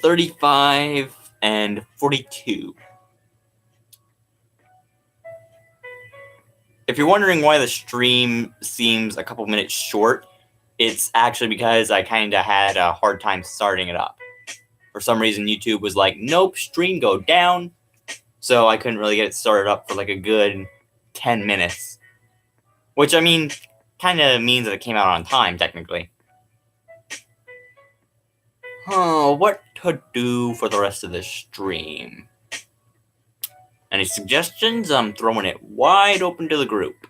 S1: 35 and 42. If you're wondering why the stream seems a couple minutes short, it's actually because I kind of had a hard time starting it up. For some reason, YouTube was like, nope, stream go down. So I couldn't really get it started up for like a good 10 minutes. Which, I mean, kind of means that it came out on time, technically. Oh, what to do for the rest of this stream? Any suggestions? I'm throwing it wide open to the group.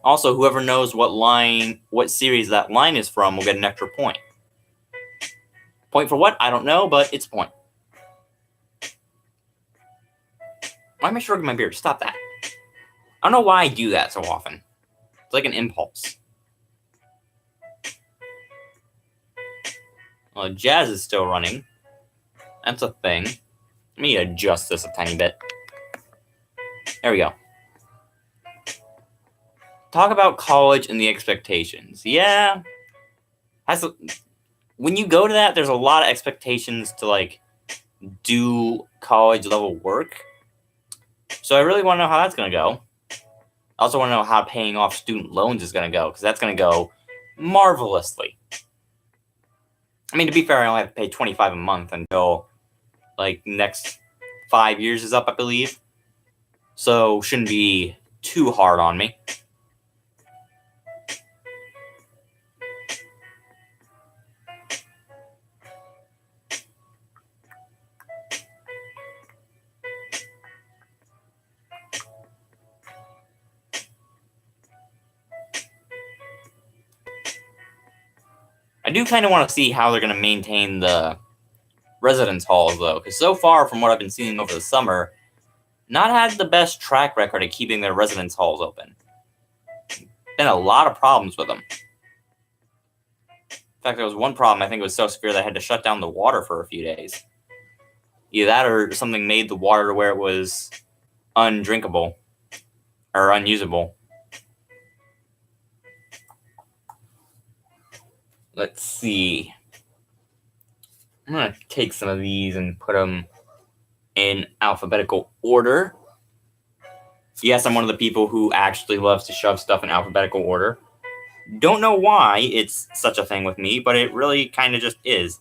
S1: Also, whoever knows what series that line is from will get an extra point. Point for what? I don't know, but it's a point. Why am I shrugging my beard? Stop that. I don't know why I do that so often. It's like an impulse. Well, Jazz is still running. That's a thing. Let me adjust this a tiny bit. There we go. Talk about college and the expectations. Yeah. When you go to that, there's a lot of expectations to, like, do college-level work. So I really want to know how that's going to go. I also want to know how paying off student loans is going to go, because that's going to go marvelously. I mean, to be fair, I only have to pay $25 a month until, like, next 5 years is up, I believe. So, shouldn't be too hard on me. I do kind of want to see how they're going to maintain the residence halls, though, because so far, from what I've been seeing over the summer, not had the best track record of keeping their residence halls open. Been a lot of problems with them. In fact, there was one problem, I think it was so severe that I had to shut down the water for a few days. Either that or something made the water to where it was undrinkable or unusable. Let's see. I'm going to take some of these and put them in alphabetical order. Yes, I'm one of the people who actually loves to shove stuff in alphabetical order. Don't know why it's such a thing with me, but it really kind of just is.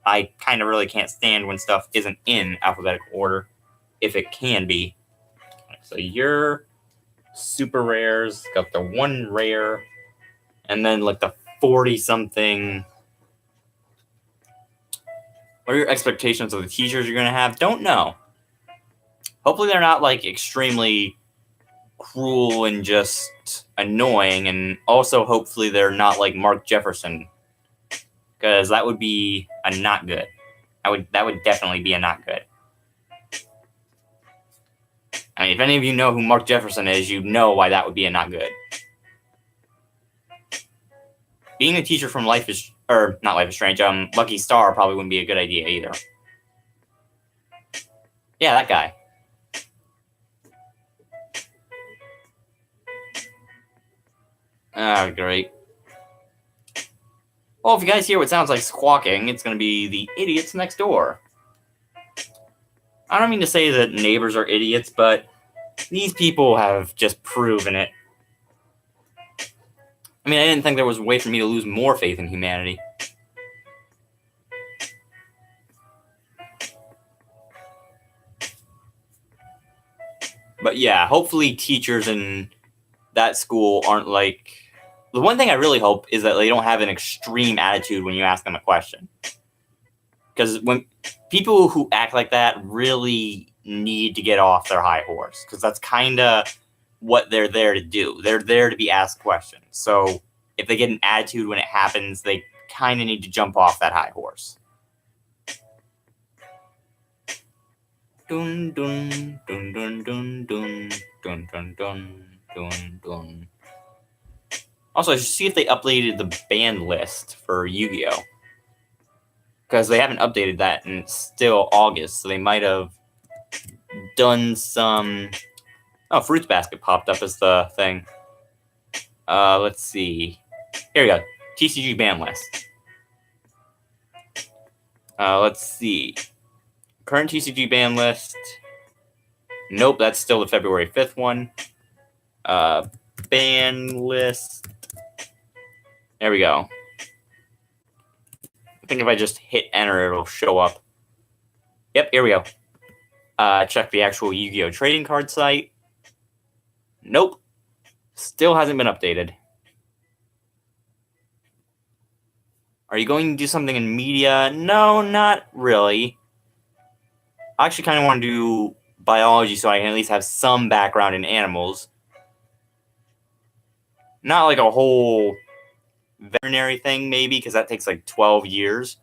S1: I kind of really can't stand when stuff isn't in alphabetical order, if it can be. So your super rares, got the one rare, and then like the 40-something. What are your expectations of the teachers you're going to have? Don't know. Hopefully they're not, like, extremely cruel and just annoying, and also hopefully they're not like Mark Jefferson, because that would be not good. That would definitely be a not good. I mean, if any of you know who Mark Jefferson is, you know why that would be a not good. Being a teacher from not Life is Strange, Lucky Star probably wouldn't be a good idea either. Yeah, that guy. Oh, great. Well, if you guys hear what sounds like squawking, it's going to be the idiots next door. I don't mean to say that neighbors are idiots, but these people have just proven it. I mean, I didn't think there was a way for me to lose more faith in humanity. But yeah, hopefully teachers in that school aren't like... The one thing I really hope is that they don't have an extreme attitude when you ask them a question. Because when people who act like that really need to get off their high horse. Because that's kind of what they're there to do. They're there to be asked questions. So if they get an attitude when it happens, they kind of need to jump off that high horse. Dun dun dun dun dun dun dun dun dun dun dun. Also, I should see if they updated the band list for Yu-Gi-Oh! Because they haven't updated that, and it's still August, so they might have done some... Oh, Fruits Basket popped up as the thing. Let's see. Here we go. TCG band list. Let's see. Current TCG band list. Nope, that's still the February 5th one. Band list. There we go. I think if I just hit enter, it'll show up. Yep, here we go. Check the actual Yu-Gi-Oh! Trading card site. Nope. Still hasn't been updated. Are you going to do something in media? No, not really. I actually kind of want to do biology so I can at least have some background in animals. Not like a whole veterinary thing, maybe, because that takes like 12 years.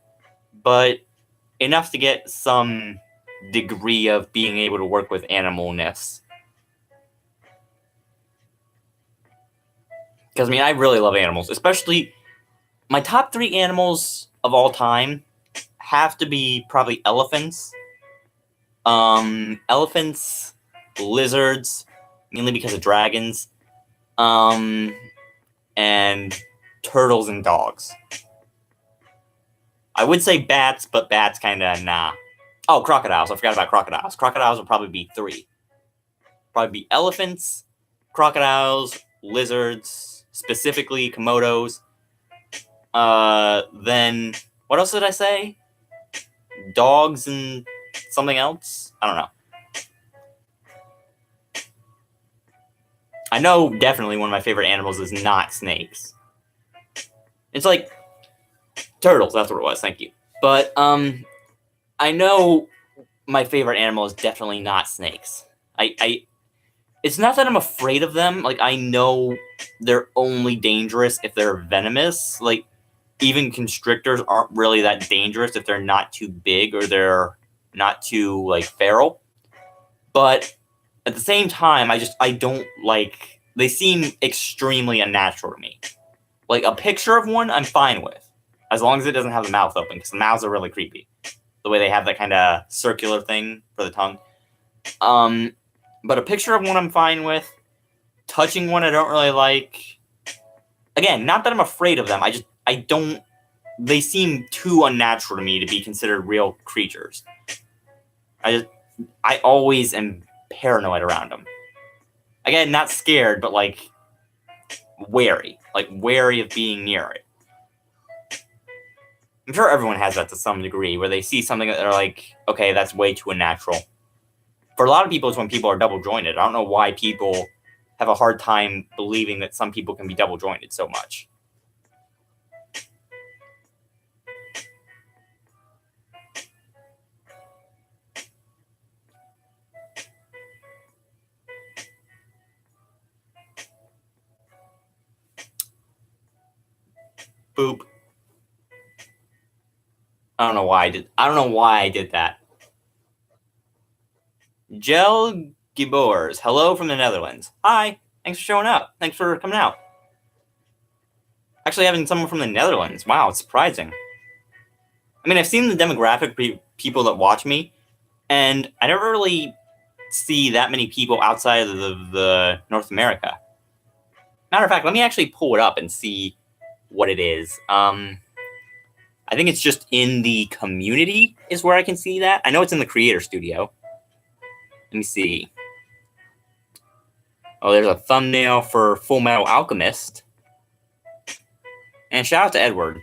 S1: But enough to get some degree of being able to work with animalness. Because, I mean, I really love animals. Especially, my top 3 animals of all time have to be probably elephants. Elephants, lizards, mainly because of dragons, and turtles and dogs. I would say bats, but bats kind of nah. Oh, crocodiles. I forgot about crocodiles. Crocodiles would probably be 3. Probably be elephants, crocodiles, lizards, specifically Komodos. Then, what else did I say? Dogs and something else? I don't know. I know definitely one of my favorite animals is not snakes. It's like turtles, that's what it was, thank you. But, I know my favorite animal is definitely not snakes. It's not that I'm afraid of them. Like, I know they're only dangerous if they're venomous. Like, even constrictors aren't really that dangerous if they're not too big or they're not too, like, feral. But at the same time, I don't like... They seem extremely unnatural to me. Like, a picture of one, I'm fine with. As long as it doesn't have the mouth open, because the mouths are really creepy. The way they have that kind of circular thing for the tongue. But a picture of one I'm fine with. Touching one I don't really like. Again, not that I'm afraid of them. I don't... They seem too unnatural to me to be considered real creatures. I always am paranoid around them. Again, not scared, but like wary. Like wary of being near it. I'm sure everyone has that to some degree, where they see something that they're like, okay, that's way too unnatural. For a lot of people, it's when people are double-jointed. I don't know why people have a hard time believing that some people can be double-jointed so much. Boop. I don't know why I did that. Gel Gibors. Hello from the Netherlands. Hi. Thanks for showing up. Thanks for coming out. Actually having someone from the Netherlands. Wow, it's surprising. I mean, I've seen the demographic people that watch me, and I never really see that many people outside of the North America. Matter of fact, let me actually pull it up and see what it is. I think it's just in the community is where I can see that. I know it's in the creator studio. Let me see. Oh, there's a thumbnail for Full Metal Alchemist. And shout out to Edward.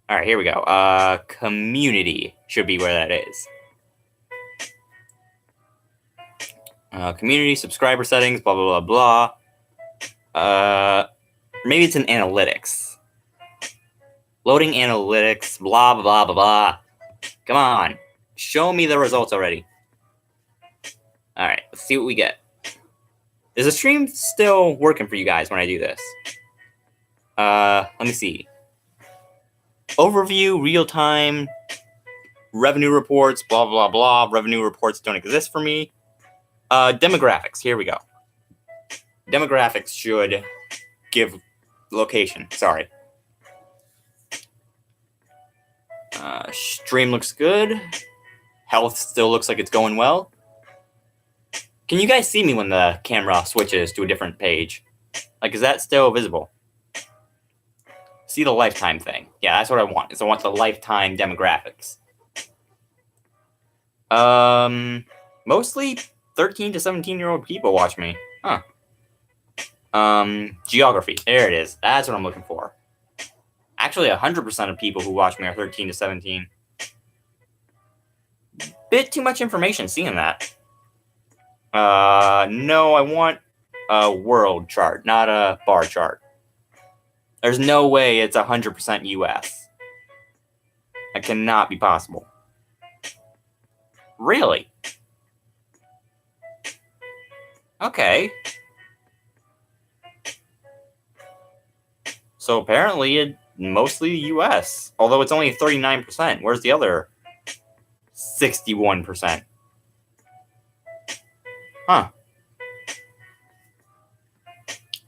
S1: All right, here we go. Community should be where that is. Community subscriber settings, blah, blah, blah, blah. Maybe it's in analytics. Loading analytics, blah, blah, blah, blah. Come on. Show me the results already. All right, let's see what we get. Is the stream still working for you guys when I do this? Let me see. Overview, real time, revenue reports, blah, blah, blah. Revenue reports don't exist for me. Demographics, here we go. Demographics should give location, sorry. Stream looks good. Health still looks like it's going well. Can you guys see me when the camera switches to a different page? Like, is that still visible? See the lifetime thing. Yeah, that's what I want. Is I want the lifetime demographics. Mostly 13 to 17-year-old people watch me. Huh. Geography. There it is. That's what I'm looking for. Actually, 100% of people who watch me are 13 to 17. Bit too much information seeing that. No, I want a world chart, not a bar chart. There's no way it's 100% US. That cannot be possible. Really? Okay. So apparently it's mostly US, although it's only 39%. Where's the other 61%? Huh.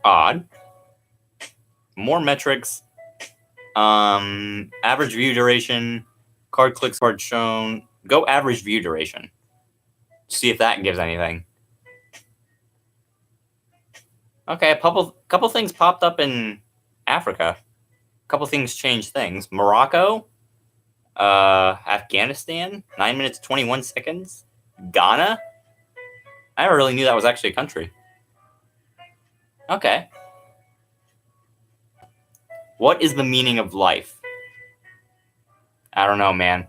S1: Odd. More metrics. Average view duration. Card clicks, card shown. Go average view duration. See if that gives anything. Okay, a couple things popped up in Africa. A couple things changed things. Morocco. Afghanistan. 9 minutes, 21 seconds. Ghana. I never really knew that was actually a country. Okay. What is the meaning of life? I don't know, man.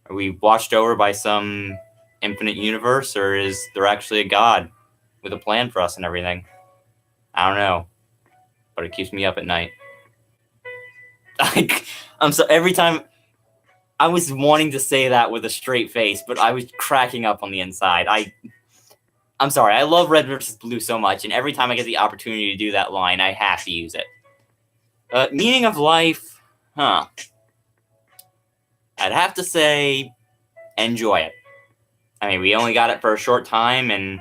S1: Are we watched over by some infinite universe, or is there actually a God with a plan for us and everything? I don't know. But it keeps me up at night. I'm so every time I was wanting to say that with a straight face, but I was cracking up on the inside. I'm sorry. I love Red versus Blue so much, and every time I get the opportunity to do that line, I have to use it. Meaning of life, huh? I'd have to say, enjoy it. I mean, we only got it for a short time, and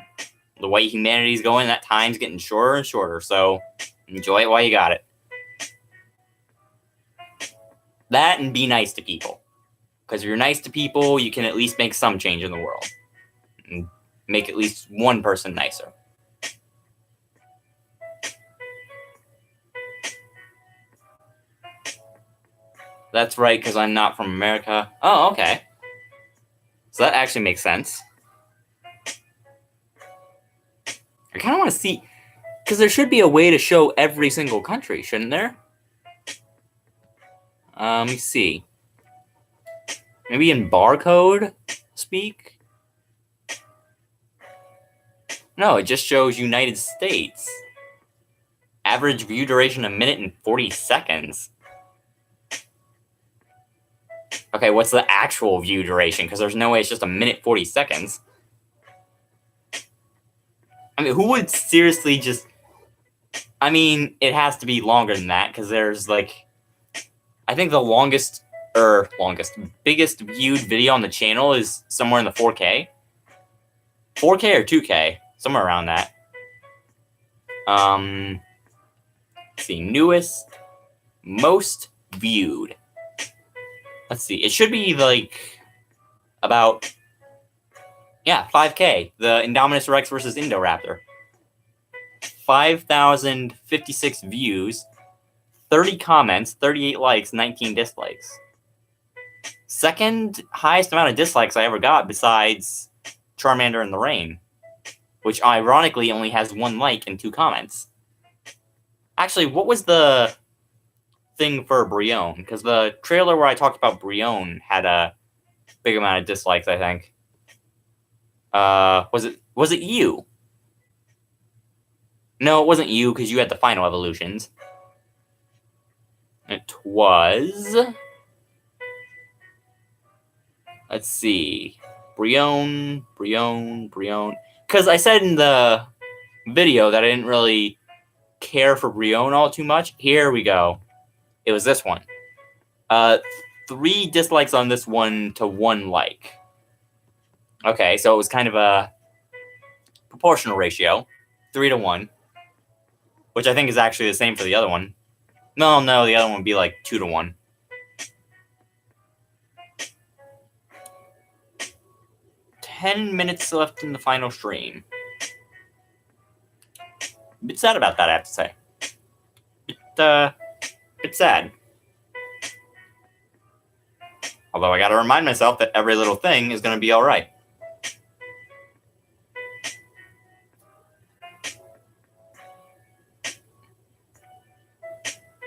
S1: the way humanity's going, that time's getting shorter and shorter. So enjoy it while you got it. That and be nice to people. Because if you're nice to people, you can at least make some change in the world. And make at least one person nicer. That's right, because I'm not from America. Oh, okay. So that actually makes sense. I kind of want to see... Because there should be a way to show every single country, shouldn't there? Let me see. Maybe in barcode speak? No, it just shows United States. Average view duration 1 minute and 40 seconds. Okay, what's the actual view duration? Because there's no way it's just 1 minute 40 seconds. I mean, who would seriously just... I mean, it has to be longer than that, because there's, like... I think the biggest viewed video on the channel is somewhere in the 4K. 4K or 2K, somewhere around that. Let's see, newest, most viewed. Let's see, it should be like about 5K. The Indominus Rex versus Indoraptor. 5,056 views, 30 comments, 38 likes, 19 dislikes. Second highest amount of dislikes I ever got besides Charmander in the Rain, which ironically only has 1 like and 2 comments. Actually, what was the thing for Brion? Because the trailer where I talked about Brion had a big amount of dislikes, I think. Was it you? No, it wasn't you, because you had the final evolutions. It was... Let's see. Brion. Because I said in the video that I didn't really care for Brion all too much. Here we go. It was this one. 3 dislikes on this one to 1 like. Okay, so it was kind of a proportional ratio. 3 to 1. Which I think is actually the same for the other one. No, the other one would be like 2 to 1. "10 minutes left in the final stream." A bit sad about that, I have to say. Bit sad. Although I gotta remind myself that every little thing is gonna be alright.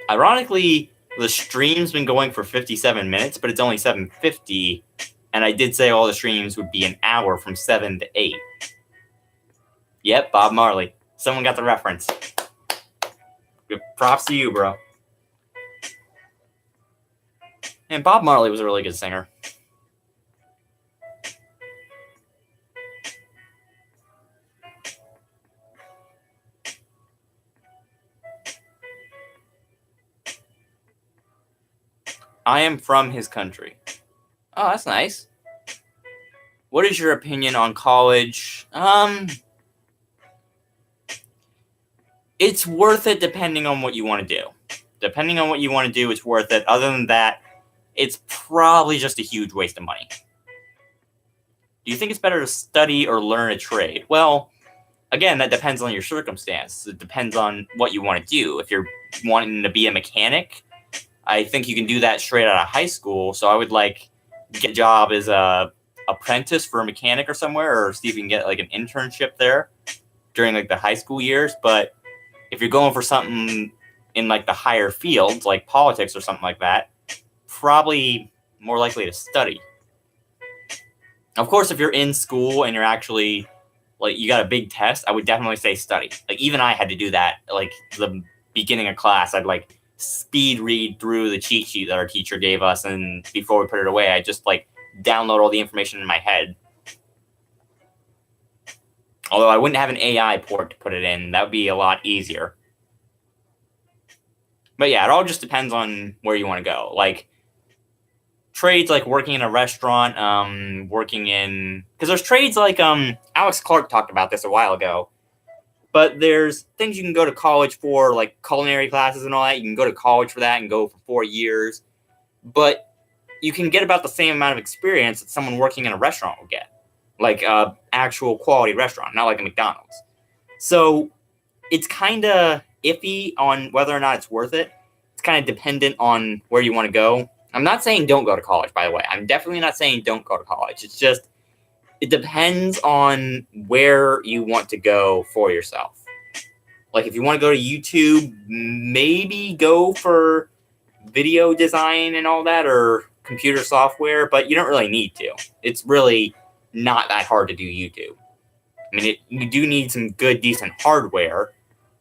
S1: Ironically, the stream's been going for 57 minutes, but it's only 7:50, and I did say all the streams would be an hour from 7 to 8. Yep, Bob Marley. Someone got the reference. Good props to you, bro. And Bob Marley was a really good singer. I am from his country. Oh, that's nice. What is your opinion on college? It's worth it depending on what you want to do. Depending on what you want to do, it's worth it. Other than that, it's probably just a huge waste of money. Do you think it's better to study or learn a trade? Well, again, that depends on your circumstance. It depends on what you want to do. If you're wanting to be a mechanic, I think you can do that straight out of high school. So I would get a job as a apprentice for a mechanic or somewhere, or see if you can get like an internship there during like the high school years. But if you're going for something in like the higher fields, like politics or something like that, probably more likely to study. Of course, if you're in school and you're actually like you got a big test, I would definitely say study. Like even I had to do that. Like the beginning of class, I'd like speed read through the cheat sheet that our teacher gave us, and before we put it away, I just like download all the information in my head. Although I wouldn't have an AI port to put it in, that would be a lot easier. But yeah, it all just depends on where you want to go. Like trades like working in a restaurant, because there's trades like Alex Clark talked about this a while ago. But there's things you can go to college for, like culinary classes and all that. You can go to college for that and go for 4 years. But you can get about the same amount of experience that someone working in a restaurant will get. Like an actual quality restaurant, not like a McDonald's. So it's kind of iffy on whether or not it's worth it. It's kind of dependent on where you want to go. I'm not saying don't go to college, by the way. I'm definitely not saying don't go to college. It's just, it depends on where you want to go for yourself. Like if you want to go to YouTube, maybe go for video design and all that, or computer software, but you don't really need to. It's really not that hard to do YouTube. I mean, you do need some good, decent hardware,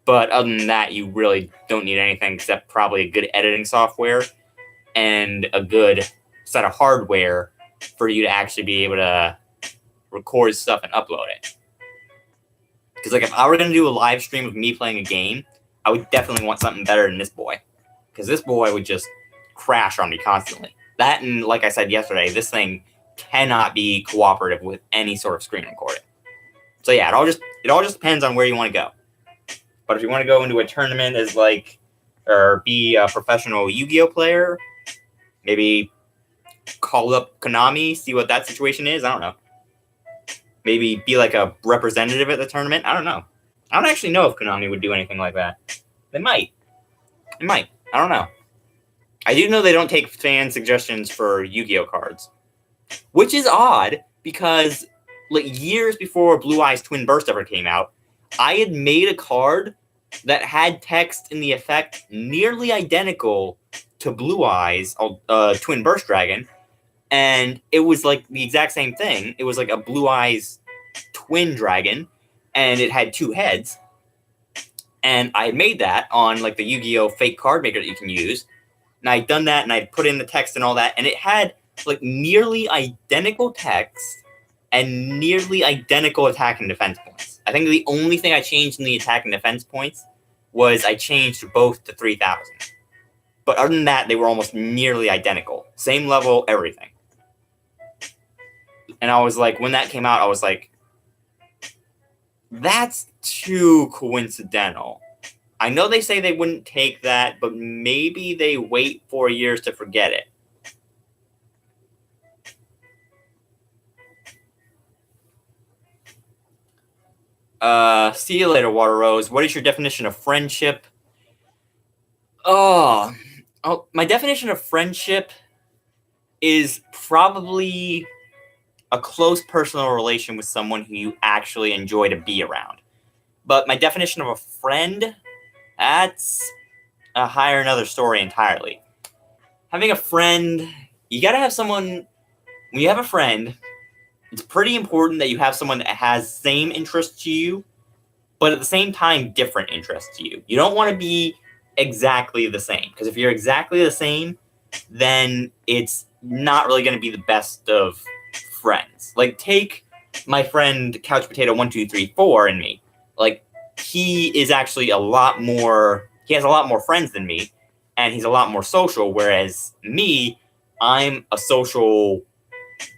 S1: but other than that, you really don't need anything except probably a good editing software and a good set of hardware for you to actually be able to record stuff and upload it. Because like if I were going to do a live stream of me playing a game, I would definitely want something better than this boy. Because this boy would just crash on me constantly. That, and like I said yesterday, this thing cannot be cooperative with any sort of screen recording. So yeah, it all just depends on where you want to go. But if you want to go into a tournament as like, or be a professional Yu-Gi-Oh player, maybe call up Konami, see what that situation is. I don't know. Maybe be like a representative at the tournament. I don't know. I don't actually know if Konami would do anything like that. They might. They might. I don't know. I do know they don't take fan suggestions for Yu-Gi-Oh cards, which is odd because like years before Blue Eyes Twin Burst ever came out, I had made a card that had text in the effect nearly identical to Blue Eyes Twin Burst Dragon, and it was like the exact same thing. It was like a Blue Eyes Twin Dragon, and it had 2 heads. And I made that on like the Yu-Gi-Oh fake card maker that you can use. And I'd done that, and I'd put in the text and all that, and it had like nearly identical text and nearly identical attack and defense points. I think the only thing I changed in the attack and defense points was I changed both to 3,000. But other than that, they were almost nearly identical. Same level, everything. And I was like, when that came out, I was like, that's too coincidental. I know they say they wouldn't take that, but maybe they wait 4 years to forget it. See you later, Water Rose. What is your definition of friendship? Oh, my definition of friendship is probably a close personal relation with someone who you actually enjoy to be around. But my definition of a friend, that's a higher another story entirely. Having a friend, you gotta have someone, when you have a friend, it's pretty important that you have someone that has same interests to you, but at the same time, different interests to you. You don't want to be exactly the same, because if you're exactly the same, then it's not really going to be the best of friends. Like, take my friend Couch Potato 1234 and me. Like, he is actually he has a lot more friends than me, and he's a lot more social, whereas me, I'm a social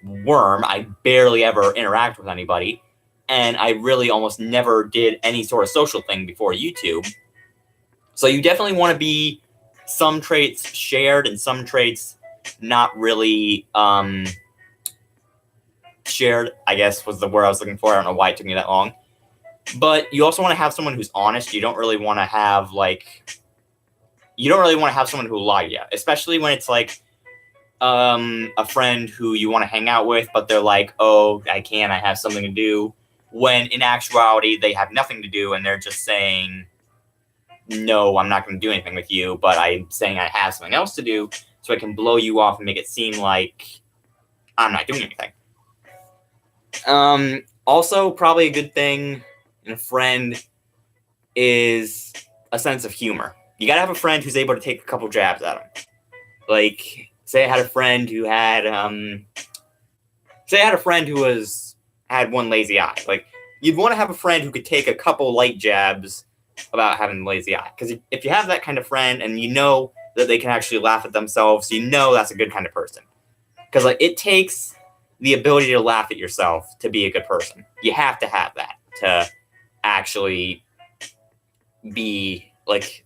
S1: worm. I barely ever interact with anybody, and I really almost never did any sort of social thing before YouTube. So you definitely want to be some traits shared and some traits not really shared, I guess was the word I was looking for. I don't know why it took me that long. But you also want to have someone who's honest. You don't really want to have someone who will lie to you, especially when it's like a friend who you want to hang out with, but they're like, oh, I have something to do. When in actuality, they have nothing to do, and they're just saying, no, I'm not going to do anything with you, but I'm saying I have something else to do, so I can blow you off and make it seem like I'm not doing anything. Also, probably a good thing in a friend is a sense of humor. You got to have a friend who's able to take a couple jabs at them. Like, say I had a friend who had had one lazy eye. Like, you'd want to have a friend who could take a couple light jabs about having lazy eye. Because if you have that kind of friend and you know that they can actually laugh at themselves, you know that's a good kind of person. Because like it takes the ability to laugh at yourself to be a good person. You have to have that to actually be like.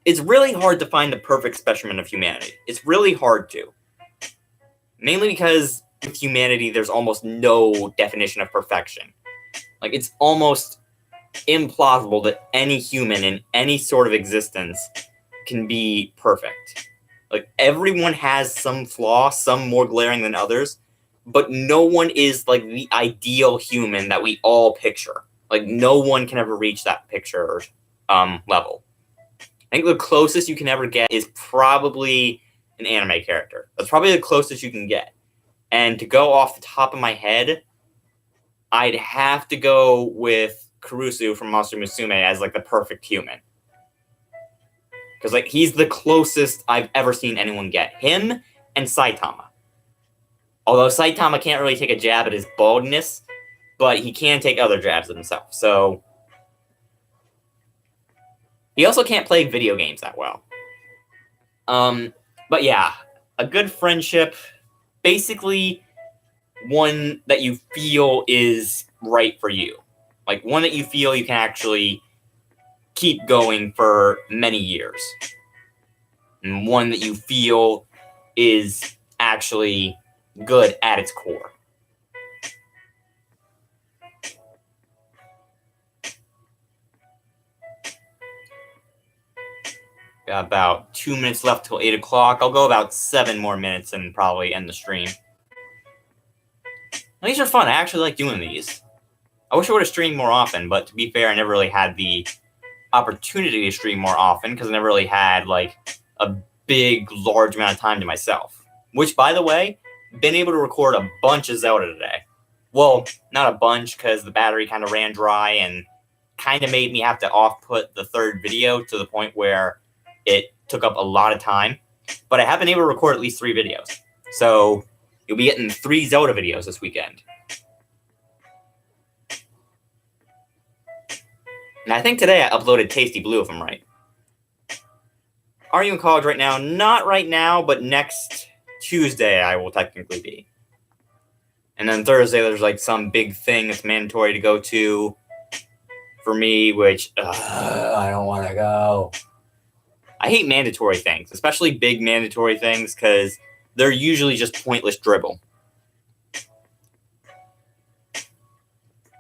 S1: It's really hard to find the perfect specimen of humanity. It's really hard to. Mainly because with humanity, there's almost no definition of perfection. Like, it's almost implausible that any human in any sort of existence can be perfect. Like, everyone has some flaw, some more glaring than others, but no one is, like, the ideal human that we all picture. Like, no one can ever reach that picture level. I think the closest you can ever get is probably an anime character. That's probably the closest you can get. And to go off the top of my head, I'd have to go with Kurusu from Monster Musume as, like, the perfect human. Because, like, he's the closest I've ever seen anyone get. Him and Saitama. Although Saitama can't really take a jab at his baldness, but he can take other jabs at himself. So he also can't play video games that well. But yeah, a good friendship, basically one that you feel is right for you. Like one that you feel you can actually keep going for many years. And one that you feel is actually good at its core. Got about 2 minutes left till 8 o'clock. I'll go about 7 more minutes and probably end the stream. These are fun. I actually like doing these. I wish I would have streamed more often, but to be fair, I never really had the opportunity to stream more often because I never really had like a big, large amount of time to myself. Which, by the way, been able to record a bunch of Zelda today. Well, not a bunch because the battery kind of ran dry and kind of made me have to off-put the third video to the point where it took up a lot of time. But I have been able to record at least 3 videos. So you'll be getting 3 Zelda videos this weekend. And I think today I uploaded Tasty Blue, if I'm right. Are you in college right now? Not right now, but next Tuesday I will technically be. And then Thursday there's like some big thing that's mandatory to go to for me, which I don't want to go. I hate mandatory things, especially big mandatory things, because they're usually just pointless dribble.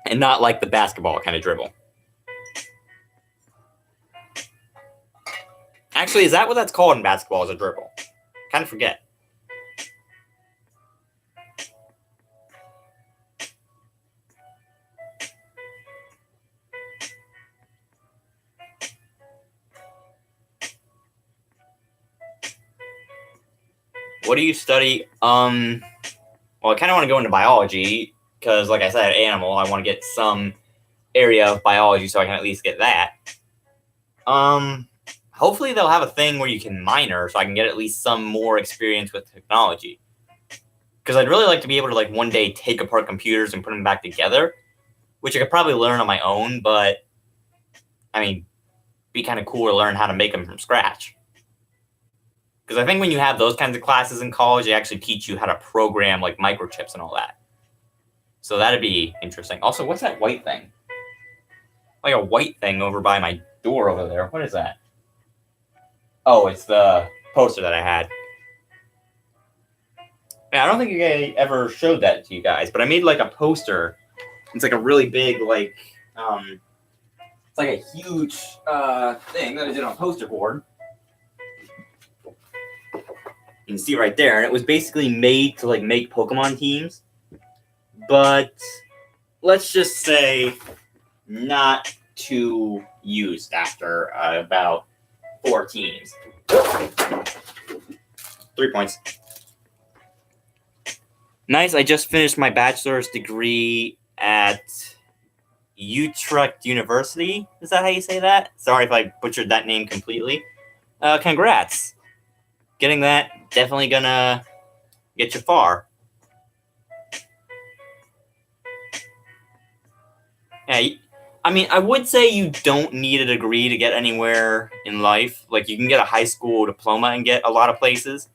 S1: And not like the basketball kind of dribble. Actually, is that what that's called in basketball, is a dribble? Kind of forget. What do you study? Well, I kind of want to go into biology because, like I said, animal. I want to get some area of biology so I can at least get that. Hopefully they'll have a thing where you can minor so I can get at least some more experience with technology. Because I'd really like to be able to like one day take apart computers and put them back together, which I could probably learn on my own, but I mean, be kind of cool to learn how to make them from scratch. Because I think when you have those kinds of classes in college, they actually teach you how to program like microchips and all that. So that'd be interesting. Also, what's that white thing? Like a white thing over by my door over there. What is that? Oh, it's the poster that I had. Yeah, I don't think I ever showed that to you guys, but I made like a poster. It's like a really big, like, it's like a huge thing that I did on a poster board. You can see right there, and it was basically made to like make Pokemon teams, but let's just say not too used after about 4 teams. 3 points. Nice. I just finished my bachelor's degree at Utrecht University. Is that how you say that? Sorry if I butchered that name completely. Congrats. Getting that, definitely gonna get you far. Yeah, I mean, I would say you don't need a degree to get anywhere in life. Like, you can get a high school diploma and get a lot of places.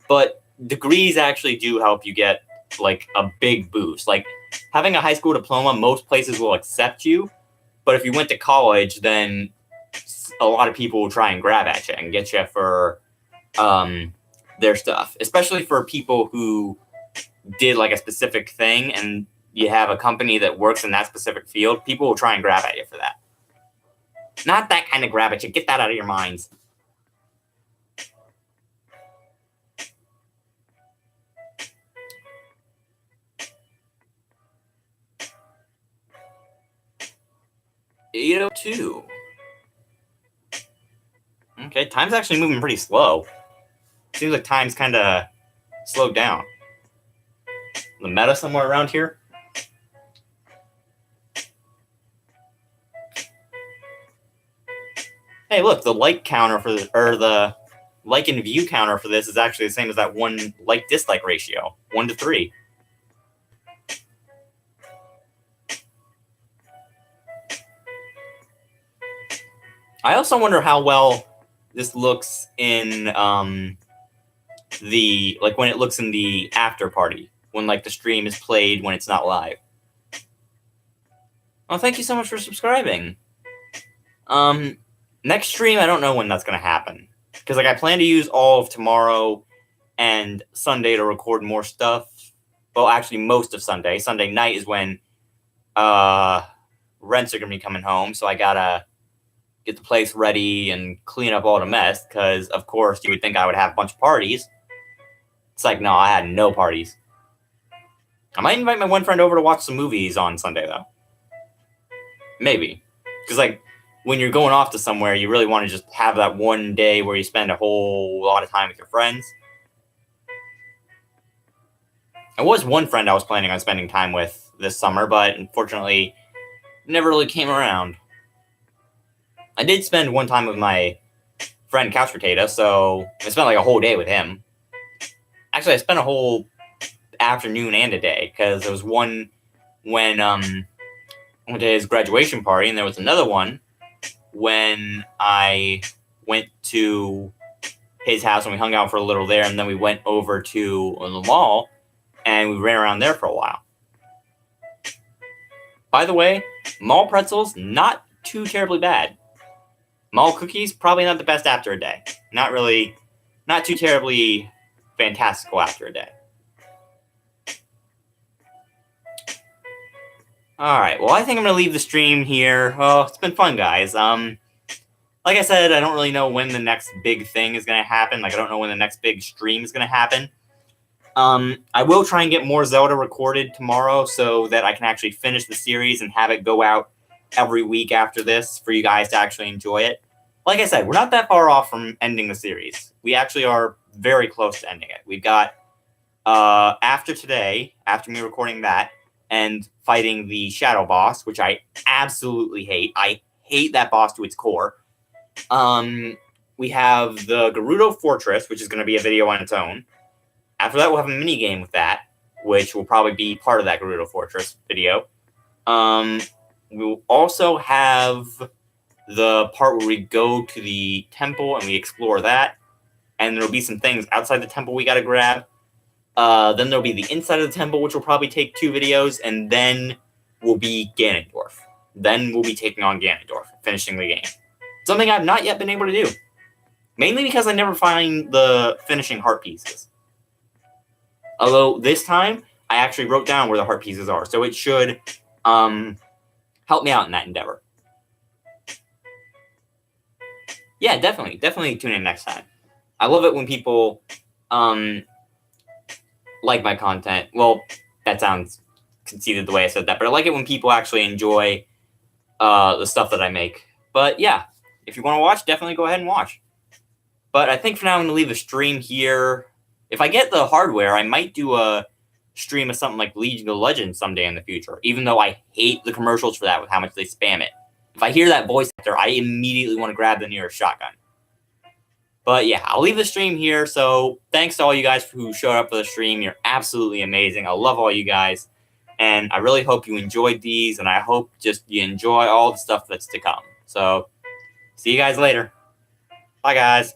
S1: But degrees actually do help you get, like, a big boost. Like, having a high school diploma, most places will accept you. But if you went to college, then a lot of people will try and grab at you and get you for their stuff. Especially for people who did, like, a specific thing and you have a company that works in that specific field, people will try and grab at you for that. Not that kind of grab at you. Get that out of your minds. $8:02. Okay, time's actually moving pretty slow. Seems like time's kind of slowed down. The meta somewhere around here? Hey, look, the like counter for this, or the like and view counter for this is actually the same as that one like dislike ratio, 1 to 3. I also wonder how well this looks in like when it looks in the after party, when like the stream is played when it's not live. Well, thank you so much for subscribing. Next stream, I don't know when that's gonna happen, because like I plan to use all of tomorrow and Sunday to record more stuff. Well, actually, most of Sunday. Sunday night is when rents are gonna be coming home, so I gotta get the place ready and clean up all the mess, because of course you would think I would have a bunch of parties. It's like, no, I had no parties. I might invite my one friend over to watch some movies on Sunday, though. Maybe. Because, like, when you're going off to somewhere, you really want to just have that one day where you spend a whole lot of time with your friends. There was one friend I was planning on spending time with this summer, but unfortunately, never really came around. I did spend one time with my friend Couch Potato, so I spent like a whole day with him. Actually, I spent a whole afternoon and a day, because there was one when went to his graduation party, and there was another one when I went to his house and we hung out for a little there, and then we went over to the mall and we ran around there for a while. By the way, mall pretzels, not too terribly bad. Mall cookies, probably not the best after a day. Not too terribly fantastical after a day. Alright, well, I think I'm going to leave the stream here. Oh, it's been fun, guys. Like I said, I don't really know when the next big thing is going to happen. Like, I don't know when the next big stream is going to happen. I will try and get more Zelda recorded tomorrow so that I can actually finish the series and have it go out every week after this for you guys to actually enjoy it. Like I said, we're not that far off from ending the series. We actually are very close to ending it. We've got, after today, after me recording that, and fighting the Shadow Boss, which I absolutely hate. I hate that boss to its core. We have the Gerudo Fortress, which is going to be a video on its own. After that, we'll have a mini game with that, which will probably be part of that Gerudo Fortress video. We'll also have the part where we go to the temple and we explore that. And there'll be some things outside the temple we got to grab. Then there'll be the inside of the temple, which will probably take 2 videos. And then will be Ganondorf. Then we'll be taking on Ganondorf, finishing the game. Something I've not yet been able to do. Mainly because I never find the finishing heart pieces. Although this time, I actually wrote down where the heart pieces are. So it should help me out in that endeavor. Yeah, definitely. Definitely tune in next time. I love it when people like my content. Well, that sounds conceited the way I said that. But I like it when people actually enjoy the stuff that I make. But yeah, if you want to watch, definitely go ahead and watch. But I think for now I'm going to leave the stream here. If I get the hardware, I might do a stream of something like League of Legends someday in the future, even though I hate the commercials for that with how much they spam it. If I hear that voice actor, I immediately want to grab the nearest shotgun. But yeah, I'll leave the stream here, so thanks to all you guys who showed up for the stream. You're absolutely amazing. I love all you guys, and I really hope you enjoyed these, and I hope just you enjoy all the stuff that's to come. So, see you guys later. Bye, guys.